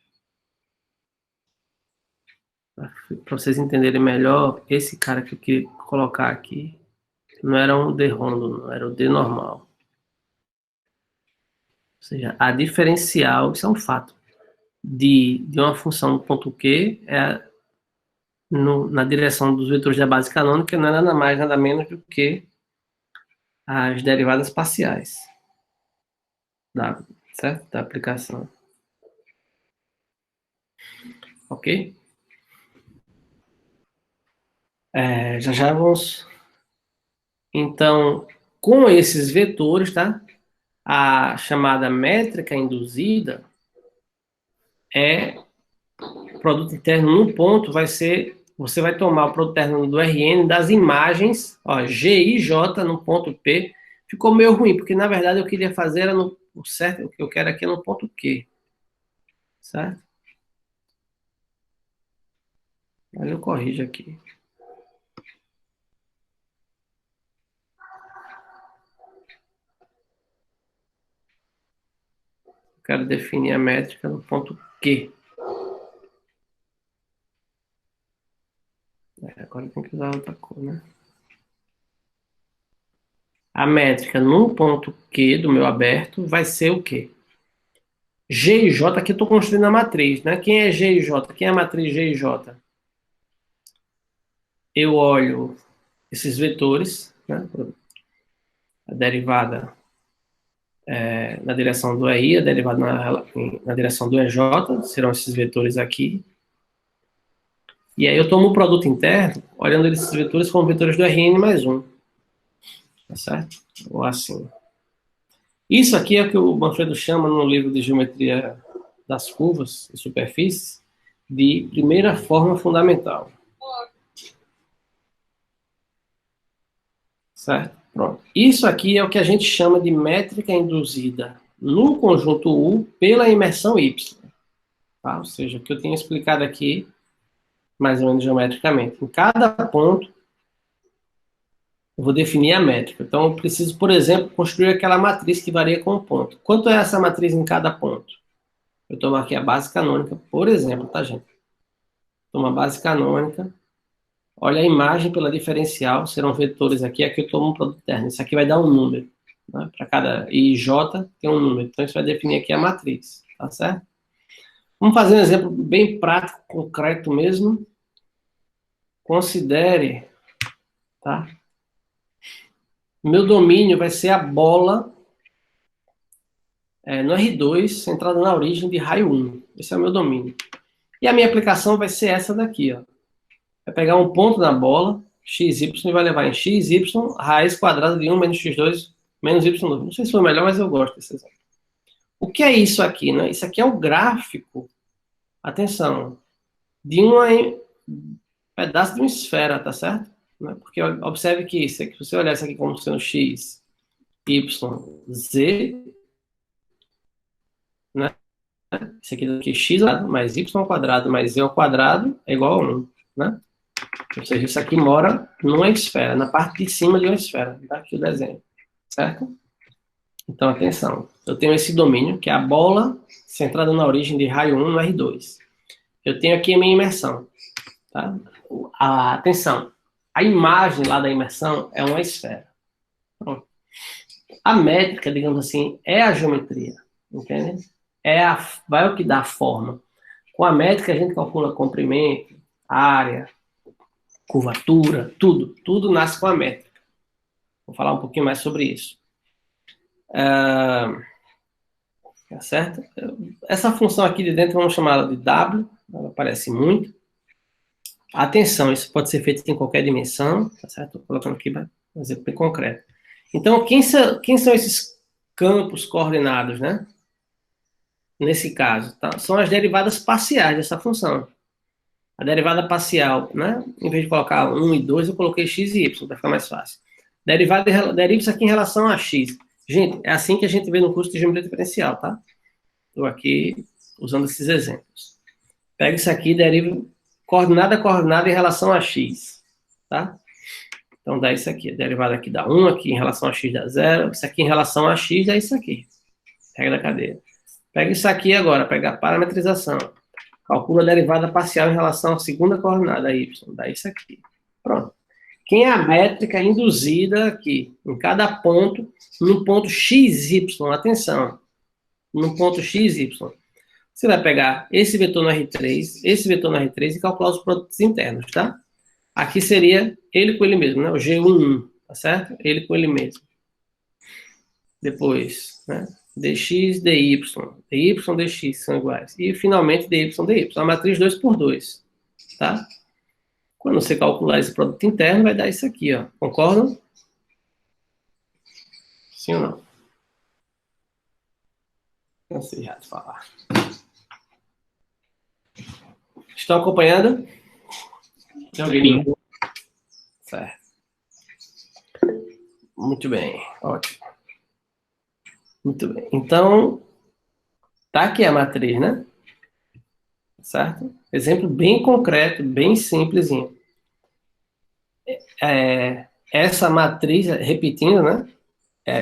Para vocês entenderem melhor, esse cara que eu queria colocar aqui não era um D rondo, não, era o D normal. Ou seja, a diferencial, isso é um fato, de uma função do ponto Q na direção dos vetores da base canônica não é nada mais, nada menos do que as derivadas parciais certo? Da aplicação. Ok? Já já vamos Então, com esses vetores, tá? A chamada métrica induzida é o produto interno num ponto vai ser, você vai tomar o produto interno do RN das imagens, ó, G e J no ponto P. Ficou meio ruim, porque na verdade eu queria fazer era no o certo, o que eu quero aqui é no ponto Q, certo? Aí eu corrijo aqui. Eu quero definir a métrica no ponto Q. Agora tem que usar outra cor, né? A métrica no ponto Q do meu aberto vai ser o quê? G e J, aqui eu estou construindo a matriz, né? Quem é G e J? Quem é a matriz G e J? Eu olho esses vetores, né? A derivada na direção do EI, a derivada na direção do EJ, serão esses vetores aqui. E aí eu tomo o produto interno, olhando esses vetores como vetores do RN mais 1. Tá certo? Ou assim. Isso aqui é o que o Manfredo chama no livro de Geometria das Curvas e Superfícies de primeira forma fundamental. Certo? Pronto. Isso aqui é o que a gente chama de métrica induzida no conjunto U pela imersão Y. Tá? Ou seja, o que eu tenho explicado aqui, mais ou menos geometricamente. Em cada ponto, eu vou definir a métrica. Então, eu preciso, por exemplo, construir aquela matriz que varia com o ponto. Quanto é essa matriz em cada ponto? Eu tomo aqui a base canônica, por exemplo, tá, gente? Tomo a base canônica, olha a imagem pela diferencial, serão vetores aqui, aqui eu tomo um produto interno. Isso aqui vai dar um número. Né? Para cada I e J tem um número. Então, isso vai definir aqui a matriz, tá certo? Vamos fazer um exemplo bem prático, concreto mesmo. Considere, tá? Meu domínio vai ser a bola no R2, centrada na origem de raio 1. Esse é o meu domínio. E a minha aplicação vai ser essa daqui, ó. Vai pegar um ponto na bola, x, y, e vai levar em x, y, raiz quadrada de 1 menos x2 menos y2. Não sei se foi melhor, mas eu gosto desse exemplo. O que é isso aqui, né? Isso aqui é o gráfico, atenção, de um pedaço de uma esfera, tá certo? Porque observe que se você olhar isso aqui como sendo x, y, z, né? Isso aqui x mais y ao quadrado mais z ao quadrado é igual a 1, né? Ou seja, isso aqui mora numa esfera, na parte de cima de uma esfera. Tá aqui o desenho, certo? Então, atenção. Eu tenho esse domínio, que é a bola centrada na origem de raio 1 no R2. Eu tenho aqui a minha imersão. Tá? Atenção. A imagem lá da imersão é uma esfera. Pronto. A métrica, digamos assim, é a geometria. Entende? Vai o que dá a forma. Com a métrica, a gente calcula comprimento, área, curvatura, tudo nasce com a métrica. Vou falar um pouquinho mais sobre isso. Tá certo? Essa função aqui de dentro, vamos chamar ela de W, ela aparece muito. Atenção, isso pode ser feito em qualquer dimensão, tá certo? Estou colocando aqui um exemplo bem concreto. Então, quem são esses campos coordenados, né? Nesse caso, tá? São as derivadas parciais dessa função. A derivada parcial, né? Em vez de colocar 1 e 2, eu coloquei x e y, para ficar mais fácil. Deriva isso aqui em relação a x. Gente, é assim que a gente vê no curso de geometria diferencial, tá? Estou aqui usando esses exemplos. Pega isso aqui e deriva coordenada a coordenada em relação a x, tá? Então, dá isso aqui. A derivada aqui dá 1, aqui em relação a x dá 0. Isso aqui em relação a x dá isso aqui. Regra da cadeia. Pega isso aqui agora, pega a parametrização. Calcula a derivada parcial em relação à segunda coordenada, y. Dá isso aqui. Pronto. Quem é a métrica induzida aqui? Em cada ponto, no ponto xy. Atenção. No ponto xy. Você vai pegar esse vetor no R3, esse vetor no R3 e calcular os produtos internos, tá? Aqui seria ele com ele mesmo, né? O G11, tá certo? Ele com ele mesmo. Depois, né? dx, dy, dy, dx são iguais. E, finalmente, dy, dy. A matriz 2 por 2, tá? Quando você calcular esse produto interno, vai dar isso aqui, ó. Concordam? Sim ou não? Não sei já de falar. Estão acompanhando? Sim. Certo. Muito bem, ótimo. Muito bem. Então, tá aqui a matriz, né? Certo? Exemplo bem concreto, bem simplesinho. Essa matriz, repetindo, né?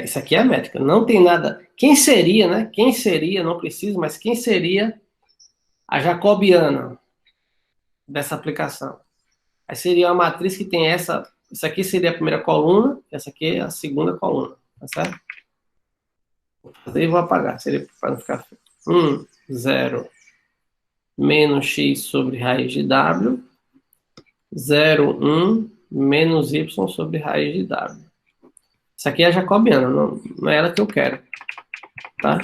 Isso aqui é a métrica. Não tem nada. Quem seria, né? Quem seria, não preciso, mas quem seria a jacobiana dessa aplicação? Aí seria uma matriz que tem essa. Isso aqui seria a primeira coluna, essa aqui é a segunda coluna, tá certo? Daí vou apagar, seria para não ficar. 1, 0, menos x sobre raiz de w, 0, 1, menos y sobre raiz de w. Isso aqui é a jacobiana, não é ela que eu quero, tá?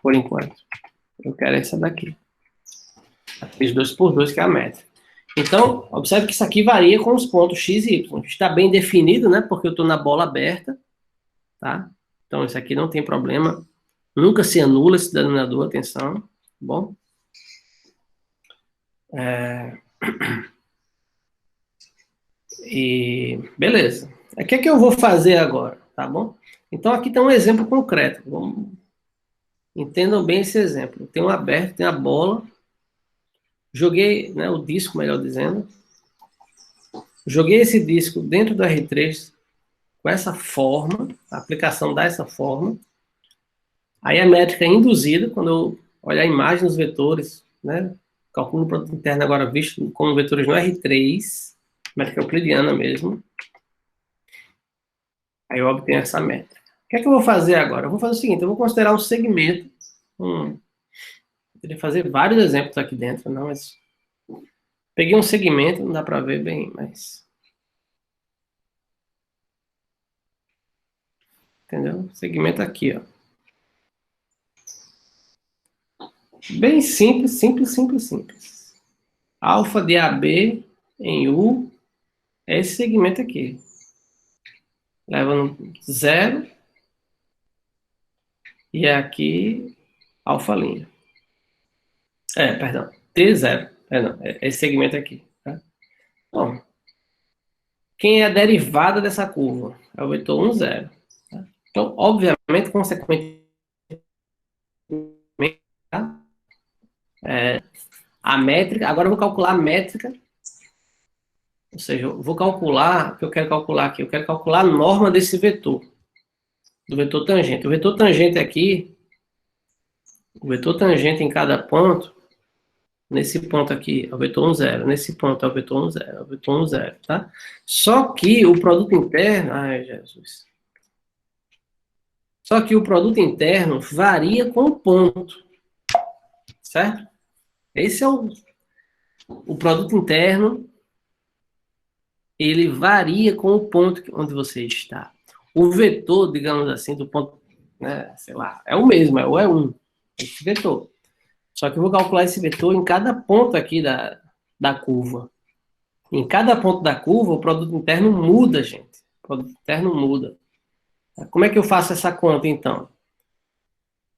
Por enquanto. Eu quero essa daqui. Fiz 2 por 2, que é a métrica. Então, observe que isso aqui varia com os pontos x e y. Está bem definido, né? Porque eu estou na bola aberta, tá? Então, isso aqui não tem problema. Nunca se anula esse denominador, atenção. Tá bom? E beleza. O que é que eu vou fazer agora, tá bom? Então, aqui tem um exemplo concreto. Entendam bem esse exemplo. Tem um aberto, tem a bola. Joguei, né, o disco, melhor dizendo. Joguei esse disco dentro do R3 com essa forma, a aplicação dá essa forma. Aí a métrica é induzida, quando eu olhar a imagem dos vetores, né? Calculo o produto interno agora visto como vetores no R3, métrica euclidiana mesmo. Aí eu obtenho essa métrica. O que é que eu vou fazer agora? Eu vou fazer o seguinte, eu vou considerar um segmento. Eu poderia fazer vários exemplos aqui dentro, não, mas peguei um segmento, não dá para ver bem, mas entendeu? Segmento aqui, ó. Bem simples, simples, simples, simples. Alfa de AB em U é esse segmento aqui. Leva no 0 e aqui alfa linha. Perdão, T0. Não, é esse segmento aqui. Tá? Bom, quem é a derivada dessa curva? É o vetor 1, 0. Tá? Então, obviamente, consequentemente, tá? A métrica, agora eu vou calcular a métrica, ou seja, eu vou calcular, o que eu quero calcular aqui? Eu quero calcular a norma desse vetor, do vetor tangente. O vetor tangente aqui, o vetor tangente em cada ponto, nesse ponto aqui é o vetor 1, 0, nesse ponto é o vetor 1, 0, é o vetor 1, 0, tá? Só que o produto interno, ai Jesus, só que o produto interno varia com o ponto, certo? Esse é o produto interno, ele varia com o ponto onde você está. O vetor, digamos assim, do ponto, né, sei lá, é o mesmo, é o E1, esse vetor. Só que eu vou calcular esse vetor em cada ponto aqui da curva. Em cada ponto da curva, o produto interno muda, gente. O produto interno muda. Como é que eu faço essa conta, então?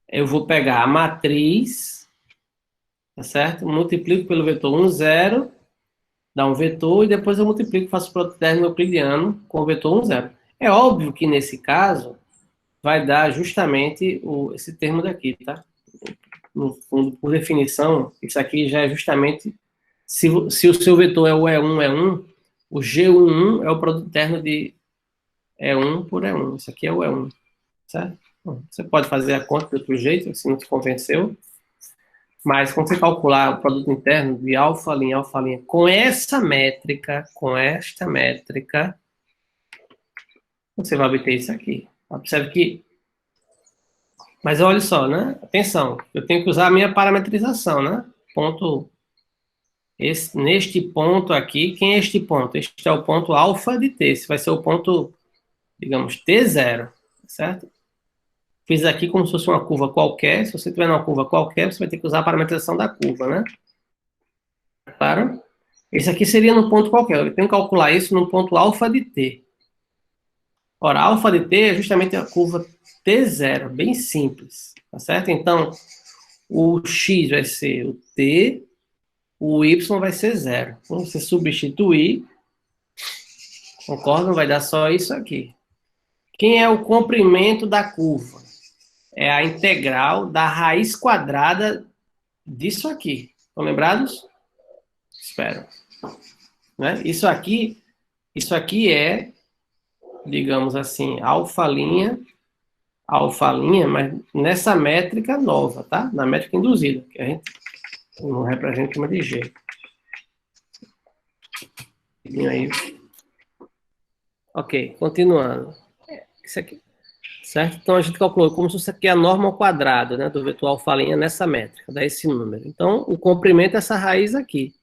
Eu vou pegar a matriz, tá certo? Multiplico pelo vetor 1, 0, dá um vetor, e depois eu multiplico, faço o produto interno euclidiano com o vetor 1, 0. É óbvio que, nesse caso, vai dar justamente esse termo daqui, tá? No fundo, por definição, isso aqui já é justamente... Se o seu vetor é o E1, E1, o G11 é o produto interno de E1 por E1. Isso aqui é o E1, certo? Bom, você pode fazer a conta de outro jeito, se não te convenceu. Mas quando você calcular o produto interno de alfa linha, com essa métrica, com esta métrica, você vai obter isso aqui. Observe que... Mas olha só, né? Atenção, eu tenho que usar a minha parametrização, né? Ponto... neste ponto aqui, quem é este ponto? Este é o ponto alfa de T. Esse vai ser o ponto, digamos, T0, certo? Fiz aqui como se fosse uma curva qualquer. Se você tiver uma curva qualquer, você vai ter que usar a parametrização da curva, né? Claro? Esse aqui seria no ponto qualquer. Eu tenho que calcular isso no ponto alfa de T. Ora, alfa de t é justamente a curva T0, bem simples, tá certo? Então, o x vai ser o t, o y vai ser 0. Quando você substituir, concorda? Vai dar só isso aqui. Quem é o comprimento da curva? É a integral da raiz quadrada disso aqui. Estão lembrados? Espero. Né? Isso aqui é, digamos assim, alfa-linha, mas nessa métrica nova, tá? Na métrica induzida, que a gente não representa chama de G. Aí. Ok, continuando. Isso aqui. Certo? Então, a gente calculou como se isso aqui é a norma ao quadrado, né, do vetor alfa' nessa métrica, dá esse número. Então, o comprimento é essa raiz aqui.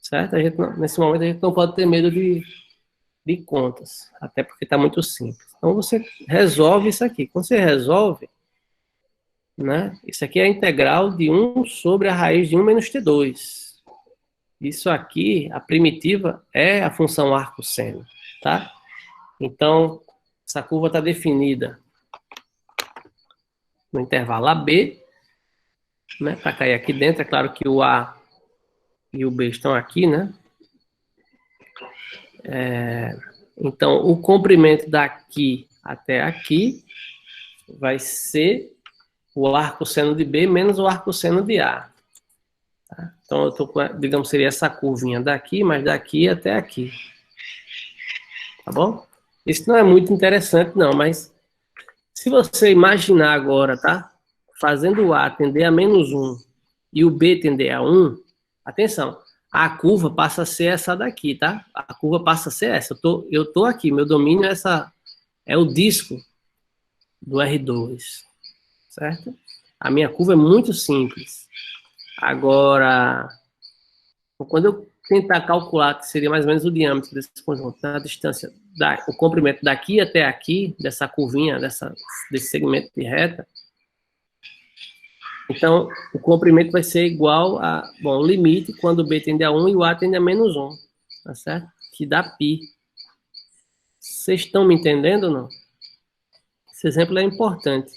Certo? A gente nesse momento, a gente não pode ter medo de contas, até porque está muito simples. Então, você resolve isso aqui. Quando você resolve, né, isso aqui é a integral de 1 sobre a raiz de 1 menos T2. Isso aqui, a primitiva, é a função arco-seno, tá? Então, essa curva está definida no intervalo AB, né, para cair aqui dentro. É claro que o A e o B estão aqui, né? Então, o comprimento daqui até aqui vai ser o arco-seno de B menos o arco-seno de A. Tá? Então, eu tô com, digamos, seria essa curvinha daqui, mas daqui até aqui. Tá bom? Isso não é muito interessante, não, mas se você imaginar agora, tá? Fazendo o A tender a menos 1 e o B tender a 1, atenção, a curva passa a ser essa daqui, tá? A curva passa a ser essa. Eu tô aqui, meu domínio é essa, é o disco do R2, certo? A minha curva é muito simples. Agora, quando eu tentar calcular, que seria mais ou menos o diâmetro desse conjunto, a distância, o comprimento daqui até aqui, dessa curvinha, desse segmento de reta, então, o comprimento vai ser igual a, bom, o limite quando o B tende a 1 e o A tende a menos 1, tá certo? Que dá π. Vocês estão me entendendo ou não? Esse exemplo é importante.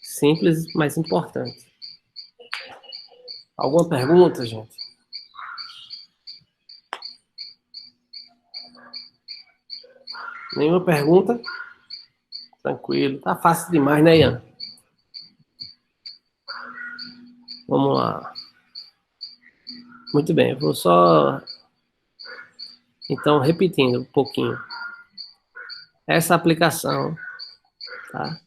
Simples, mas importante. Alguma pergunta, gente? Nenhuma pergunta? Tranquilo. Tá fácil demais, né, Ian? Vamos lá. Muito bem, eu vou só... Então, repetindo um pouquinho. Essa aplicação, tá?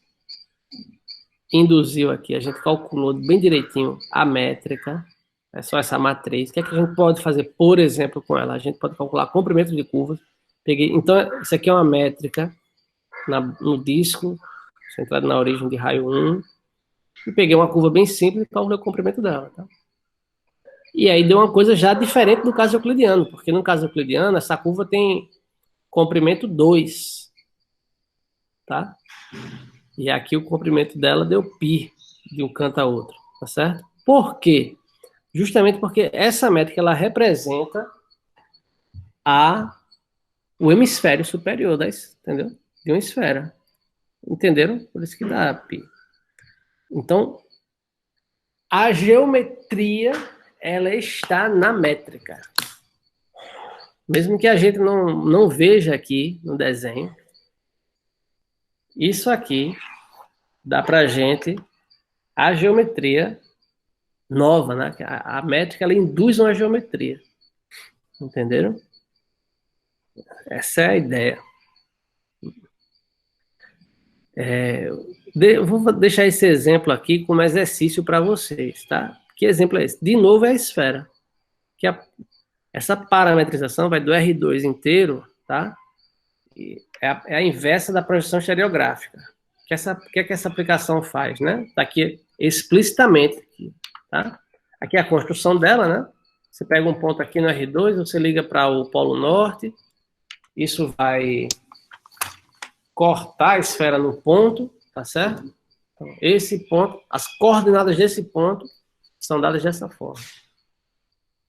Induziu aqui, a gente calculou bem direitinho a métrica, é só essa matriz. O que é que a gente pode fazer, por exemplo, com ela? A gente pode calcular comprimento de curvas. Então, isso aqui é uma métrica no disco, centrado na origem de raio 1, e peguei uma curva bem simples e calculei o comprimento dela. Tá? E aí deu uma coisa já diferente do caso euclidiano, porque no caso euclidiano, essa curva tem comprimento 2. Tá? E aqui o comprimento dela deu π de um canto a outro, tá certo? Por quê? Justamente porque essa métrica ela representa o hemisfério superior, entendeu? De uma esfera. Entenderam? Por isso que dá π. Então, a geometria ela está na métrica. Mesmo que a gente não veja aqui no desenho, isso aqui dá para a gente a geometria nova, né? A métrica ela induz uma geometria. Entenderam? Essa é a ideia. Eu vou deixar esse exemplo aqui como exercício para vocês, tá? Que exemplo é esse? De novo é a esfera. Essa parametrização vai do R2 inteiro, tá? É a inversa da projeção estereográfica. O que é que essa aplicação faz, né? Tá aqui explicitamente, tá? Aqui é a construção dela, né? Você pega um ponto aqui no R2, você liga para o polo norte, isso vai cortar a esfera no ponto, tá certo? Então, esse ponto, as coordenadas desse ponto são dadas dessa forma.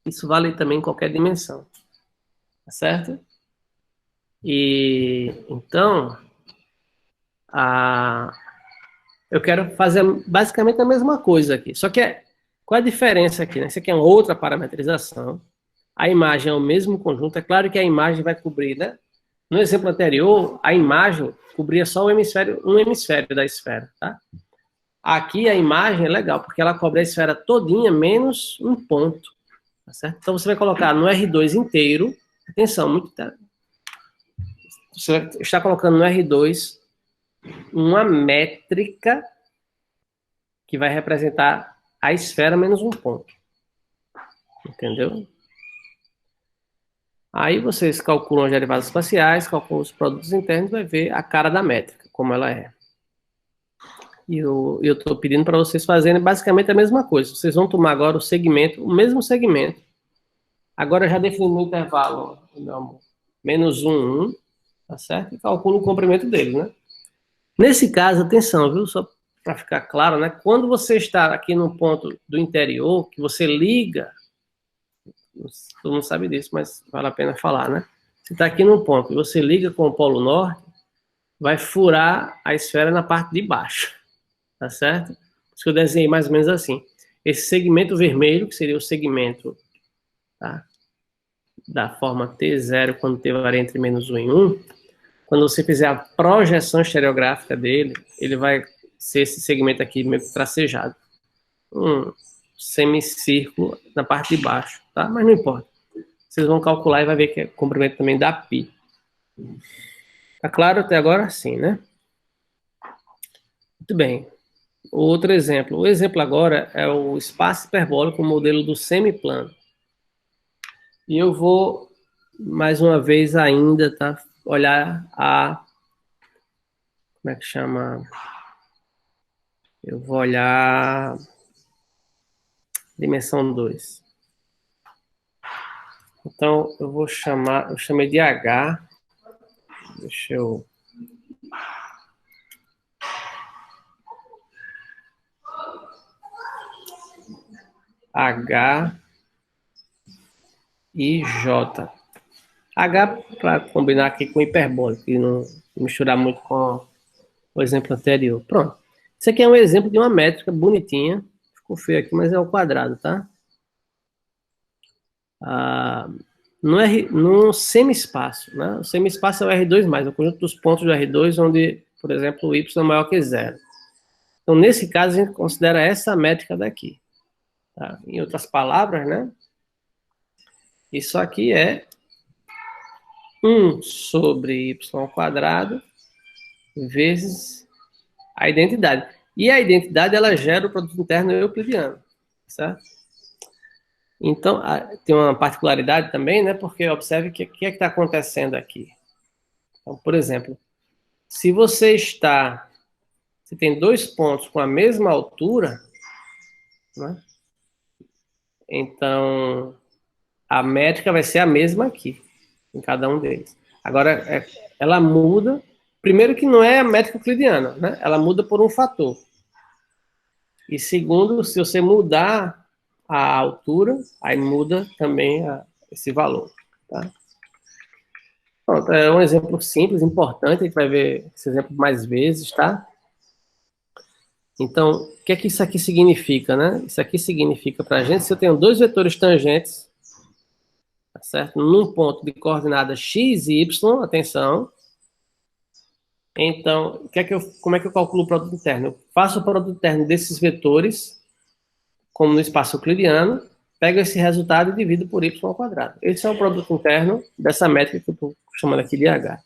Isso vale também em qualquer dimensão, tá certo? E então, eu quero fazer basicamente a mesma coisa aqui. Só que qual é a diferença aqui? Né? Isso aqui é outra parametrização. A imagem é o mesmo conjunto. É claro que a imagem vai cobrir, né? No exemplo anterior, a imagem cobria só um hemisfério da esfera, tá? Aqui a imagem é legal, porque ela cobre a esfera todinha, menos um ponto. Tá certo? Então você vai colocar no R2 inteiro, atenção, você está colocando no R2 uma métrica que vai representar a esfera menos um ponto. Entendeu? Aí vocês calculam as derivadas espaciais, calculam os produtos internos, vai ver a cara da métrica, como ela é. E eu estou pedindo para vocês fazerem basicamente a mesma coisa. Vocês vão tomar agora o mesmo segmento. Agora já definindo o intervalo, meu amor, menos 1, tá certo? E calculo o comprimento dele, né? Nesse caso, atenção, viu? Só para ficar claro, né? Quando você está aqui no ponto do interior, que você liga, todo mundo sabe disso, mas vale a pena falar, né? Você está aqui no ponto e você liga com o Polo Norte, vai furar a esfera na parte de baixo, tá certo? Por isso que eu desenhei mais ou menos assim. Esse segmento vermelho, que seria o segmento, tá, da forma T0, quando T varia entre menos 1 e 1, quando você fizer a projeção estereográfica dele, ele vai ser esse segmento aqui meio que tracejado. Um semicírculo na parte de baixo, tá? Mas não importa. Vocês vão calcular e vai ver que é o comprimento também da π. Tá claro até agora? Sim, né? Muito bem. Outro exemplo. O exemplo agora é o espaço hiperbólico, o modelo do semiplano. E eu vou, mais uma vez ainda, tá? Olhar como é que chama? Eu vou olhar dimensão 2. Então, eu chamei de H. Deixa eu... H e J. H para combinar aqui com hiperbólico e não misturar muito com o exemplo anterior. Pronto. Isso aqui é um exemplo de uma métrica bonitinha. Ficou feio aqui, mas é o quadrado, tá? No semi-espaço, né? O semi-espaço é o R2+, é o conjunto dos pontos do R2, onde, por exemplo, o Y é maior que 0. Então, nesse caso, a gente considera essa métrica daqui. Tá? Em outras palavras, né? Isso aqui é 1 sobre y² vezes a identidade. E a identidade, ela gera o produto interno euclidiano, certo? Então, tem uma particularidade também, né? Porque observe o que é que está acontecendo aqui. Então, por exemplo, se você tem dois pontos com a mesma altura, né? Então, a métrica vai ser a mesma aqui, em cada um deles. Agora, ela muda, primeiro que não é a métrica euclidiana, né? Ela muda por um fator. E segundo, se você mudar a altura, aí muda também esse valor, tá? Pronto, é um exemplo simples, importante, a gente vai ver esse exemplo mais vezes, tá? Então, o que é que isso aqui significa, né? Isso aqui significa para a gente, se eu tenho dois vetores tangentes, tá certo? Num ponto de coordenada x e y, atenção. Então, como é que eu calculo o produto interno? Eu faço o produto interno desses vetores, como no espaço euclidiano, pego esse resultado e divido por y². Esse é o produto interno dessa métrica que eu estou chamando aqui de H.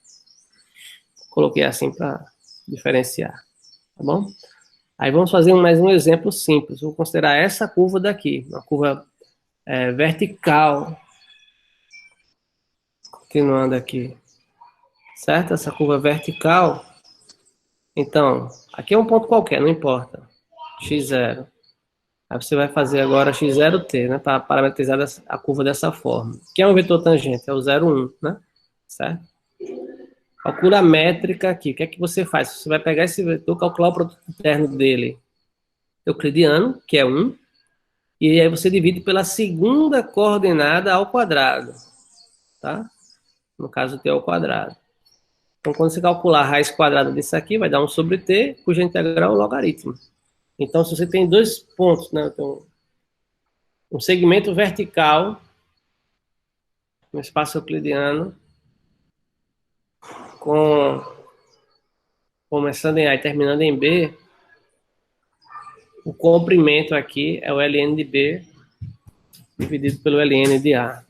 Coloquei assim para diferenciar, tá bom? Aí vamos fazer mais um exemplo simples. Vou considerar essa curva daqui, uma curva vertical. Continuando aqui, certo? Essa curva vertical. Então, aqui é um ponto qualquer, não importa. x0. Aí você vai fazer agora x0t, né? Para parametrizar a curva dessa forma. Que é um vetor tangente? É o 0, 1, né? Certo? Calcula a métrica aqui. O que é que você faz? Você vai pegar esse vetor, calcular o produto interno dele euclidiano, que é 1, e aí você divide pela segunda coordenada ao quadrado, tá? No caso, t ao quadrado. Então, quando você calcular a raiz quadrada disso aqui, vai dar 1 sobre t, cuja integral é o logaritmo. Então, se você tem dois pontos, né? Então, um segmento vertical no espaço euclidiano, começando em A e terminando em B, o comprimento aqui é o ln de B dividido pelo ln de A.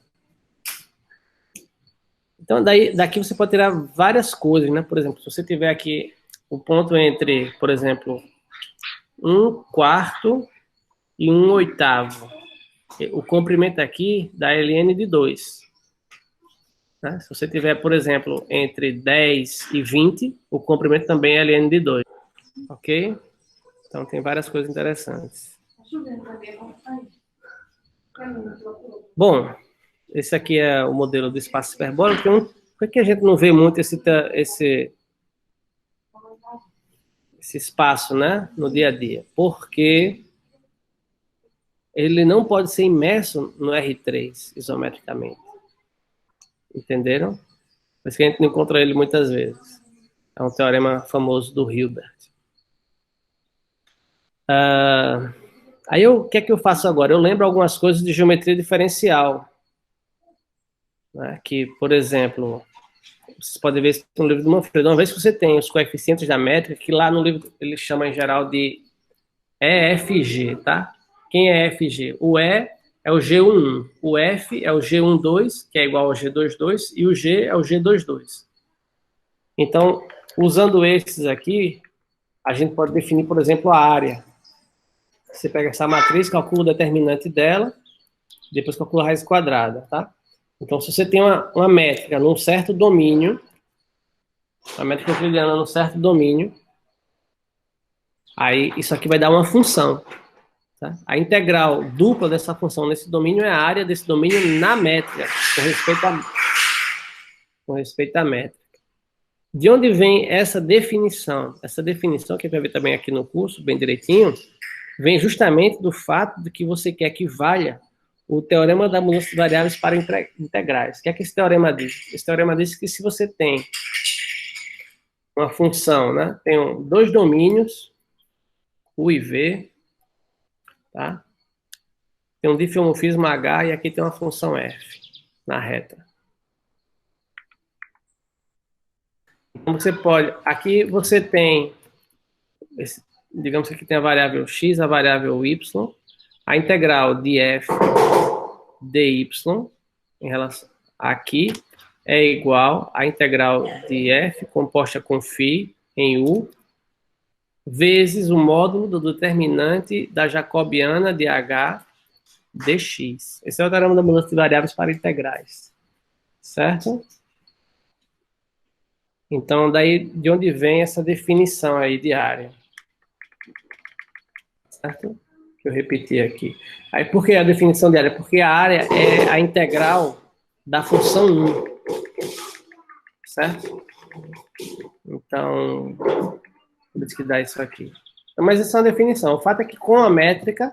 Então, daqui você pode tirar várias coisas, né? Por exemplo, se você tiver aqui o ponto entre, por exemplo, 1/4 e 1/8. O comprimento aqui dá ln de 2. Né? Se você tiver, por exemplo, entre 10 e 20, o comprimento também é ln de 2. Ok? Então, tem várias coisas interessantes. Bom, esse aqui é o modelo do espaço hiperbólico. Por que a gente não vê muito esse espaço, né, no dia a dia? Porque ele não pode ser imerso no R3, isometricamente. Entenderam? Por isso que a gente não encontra ele muitas vezes. É um teorema famoso do Hilbert. Aí, o que é que eu faço agora? Eu lembro algumas coisas de geometria diferencial. Né? Que, por exemplo, vocês podem ver isso no livro do Manfredo. Uma vez que você tem os coeficientes da métrica, que lá no livro ele chama em geral de EFG, tá? Quem é EFG? O E é o G11, o F é o G12, que é igual ao G22, e o G é o G22. Então, usando esses aqui, a gente pode definir, por exemplo, a área. Você pega essa matriz, calcula o determinante dela, depois calcula a raiz quadrada, tá? Então, se você tem uma métrica num certo domínio, uma métrica euclidiana num certo domínio, aí isso aqui vai dar uma função. Tá? A integral dupla dessa função nesse domínio é a área desse domínio na métrica, com respeito à métrica. De onde vem essa definição? Essa definição, que a gente vai ver também aqui no curso, bem direitinho, vem justamente do fato de que você quer que valha o teorema da mudança de variáveis para integrais. O que é que esse teorema diz? Esse teorema diz que se você tem uma função, né, tem dois domínios, U e V, tá? Tem um diffeomorfismo H e aqui tem uma função F na reta. Então você pode, aqui você tem, digamos que aqui tem a variável x, a variável y, a integral de f dy em relação aqui é igual à integral de f composta com φ em u vezes o módulo do determinante da jacobiana de h dx. Esse é o teorema da mudança de variáveis para integrais. Certo? Então, daí de onde vem essa definição aí de área? Certo? Que eu repeti aqui. Aí, por que a definição de área? Porque a área é a integral da função 1. Certo? Então, por isso que dá isso aqui. Mas essa é uma definição. O fato é que com a métrica,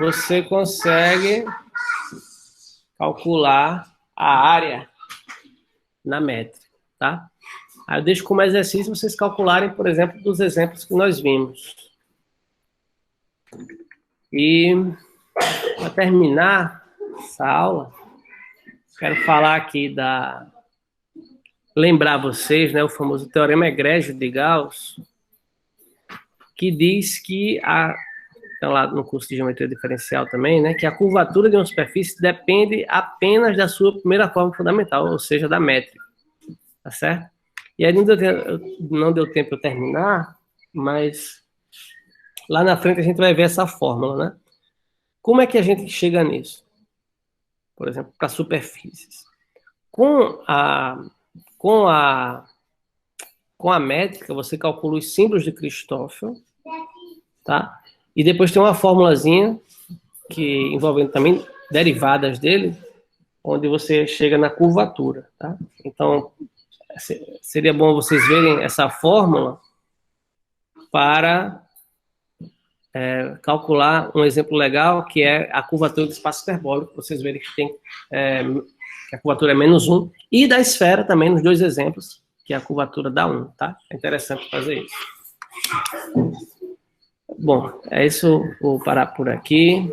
você consegue calcular a área na métrica, tá? Aí eu deixo como exercício vocês calcularem, por exemplo, dos exemplos que nós vimos. E, para terminar essa aula, quero falar aqui lembrar vocês, né, o famoso teorema egrégio de Gauss, que diz que então lá no curso de geometria diferencial também, né, que a curvatura de uma superfície depende apenas da sua primeira forma fundamental, ou seja, da métrica. Tá certo? E aí não deu tempo eu terminar, mas lá na frente a gente vai ver essa fórmula, né? Como é que a gente chega nisso? Por exemplo, para superfícies. Com a métrica, você calcula os símbolos de Christoffel, tá? E depois tem uma formulazinha que envolvendo também derivadas dele, onde você chega na curvatura, tá? Então, seria bom vocês verem essa fórmula para calcular um exemplo legal, que é a curvatura do espaço hiperbólico. Vocês verem que tem que a curvatura é -1, e da esfera também, nos dois exemplos, que é a curvatura da 1, tá? É interessante fazer isso. Bom, é isso, vou parar por aqui.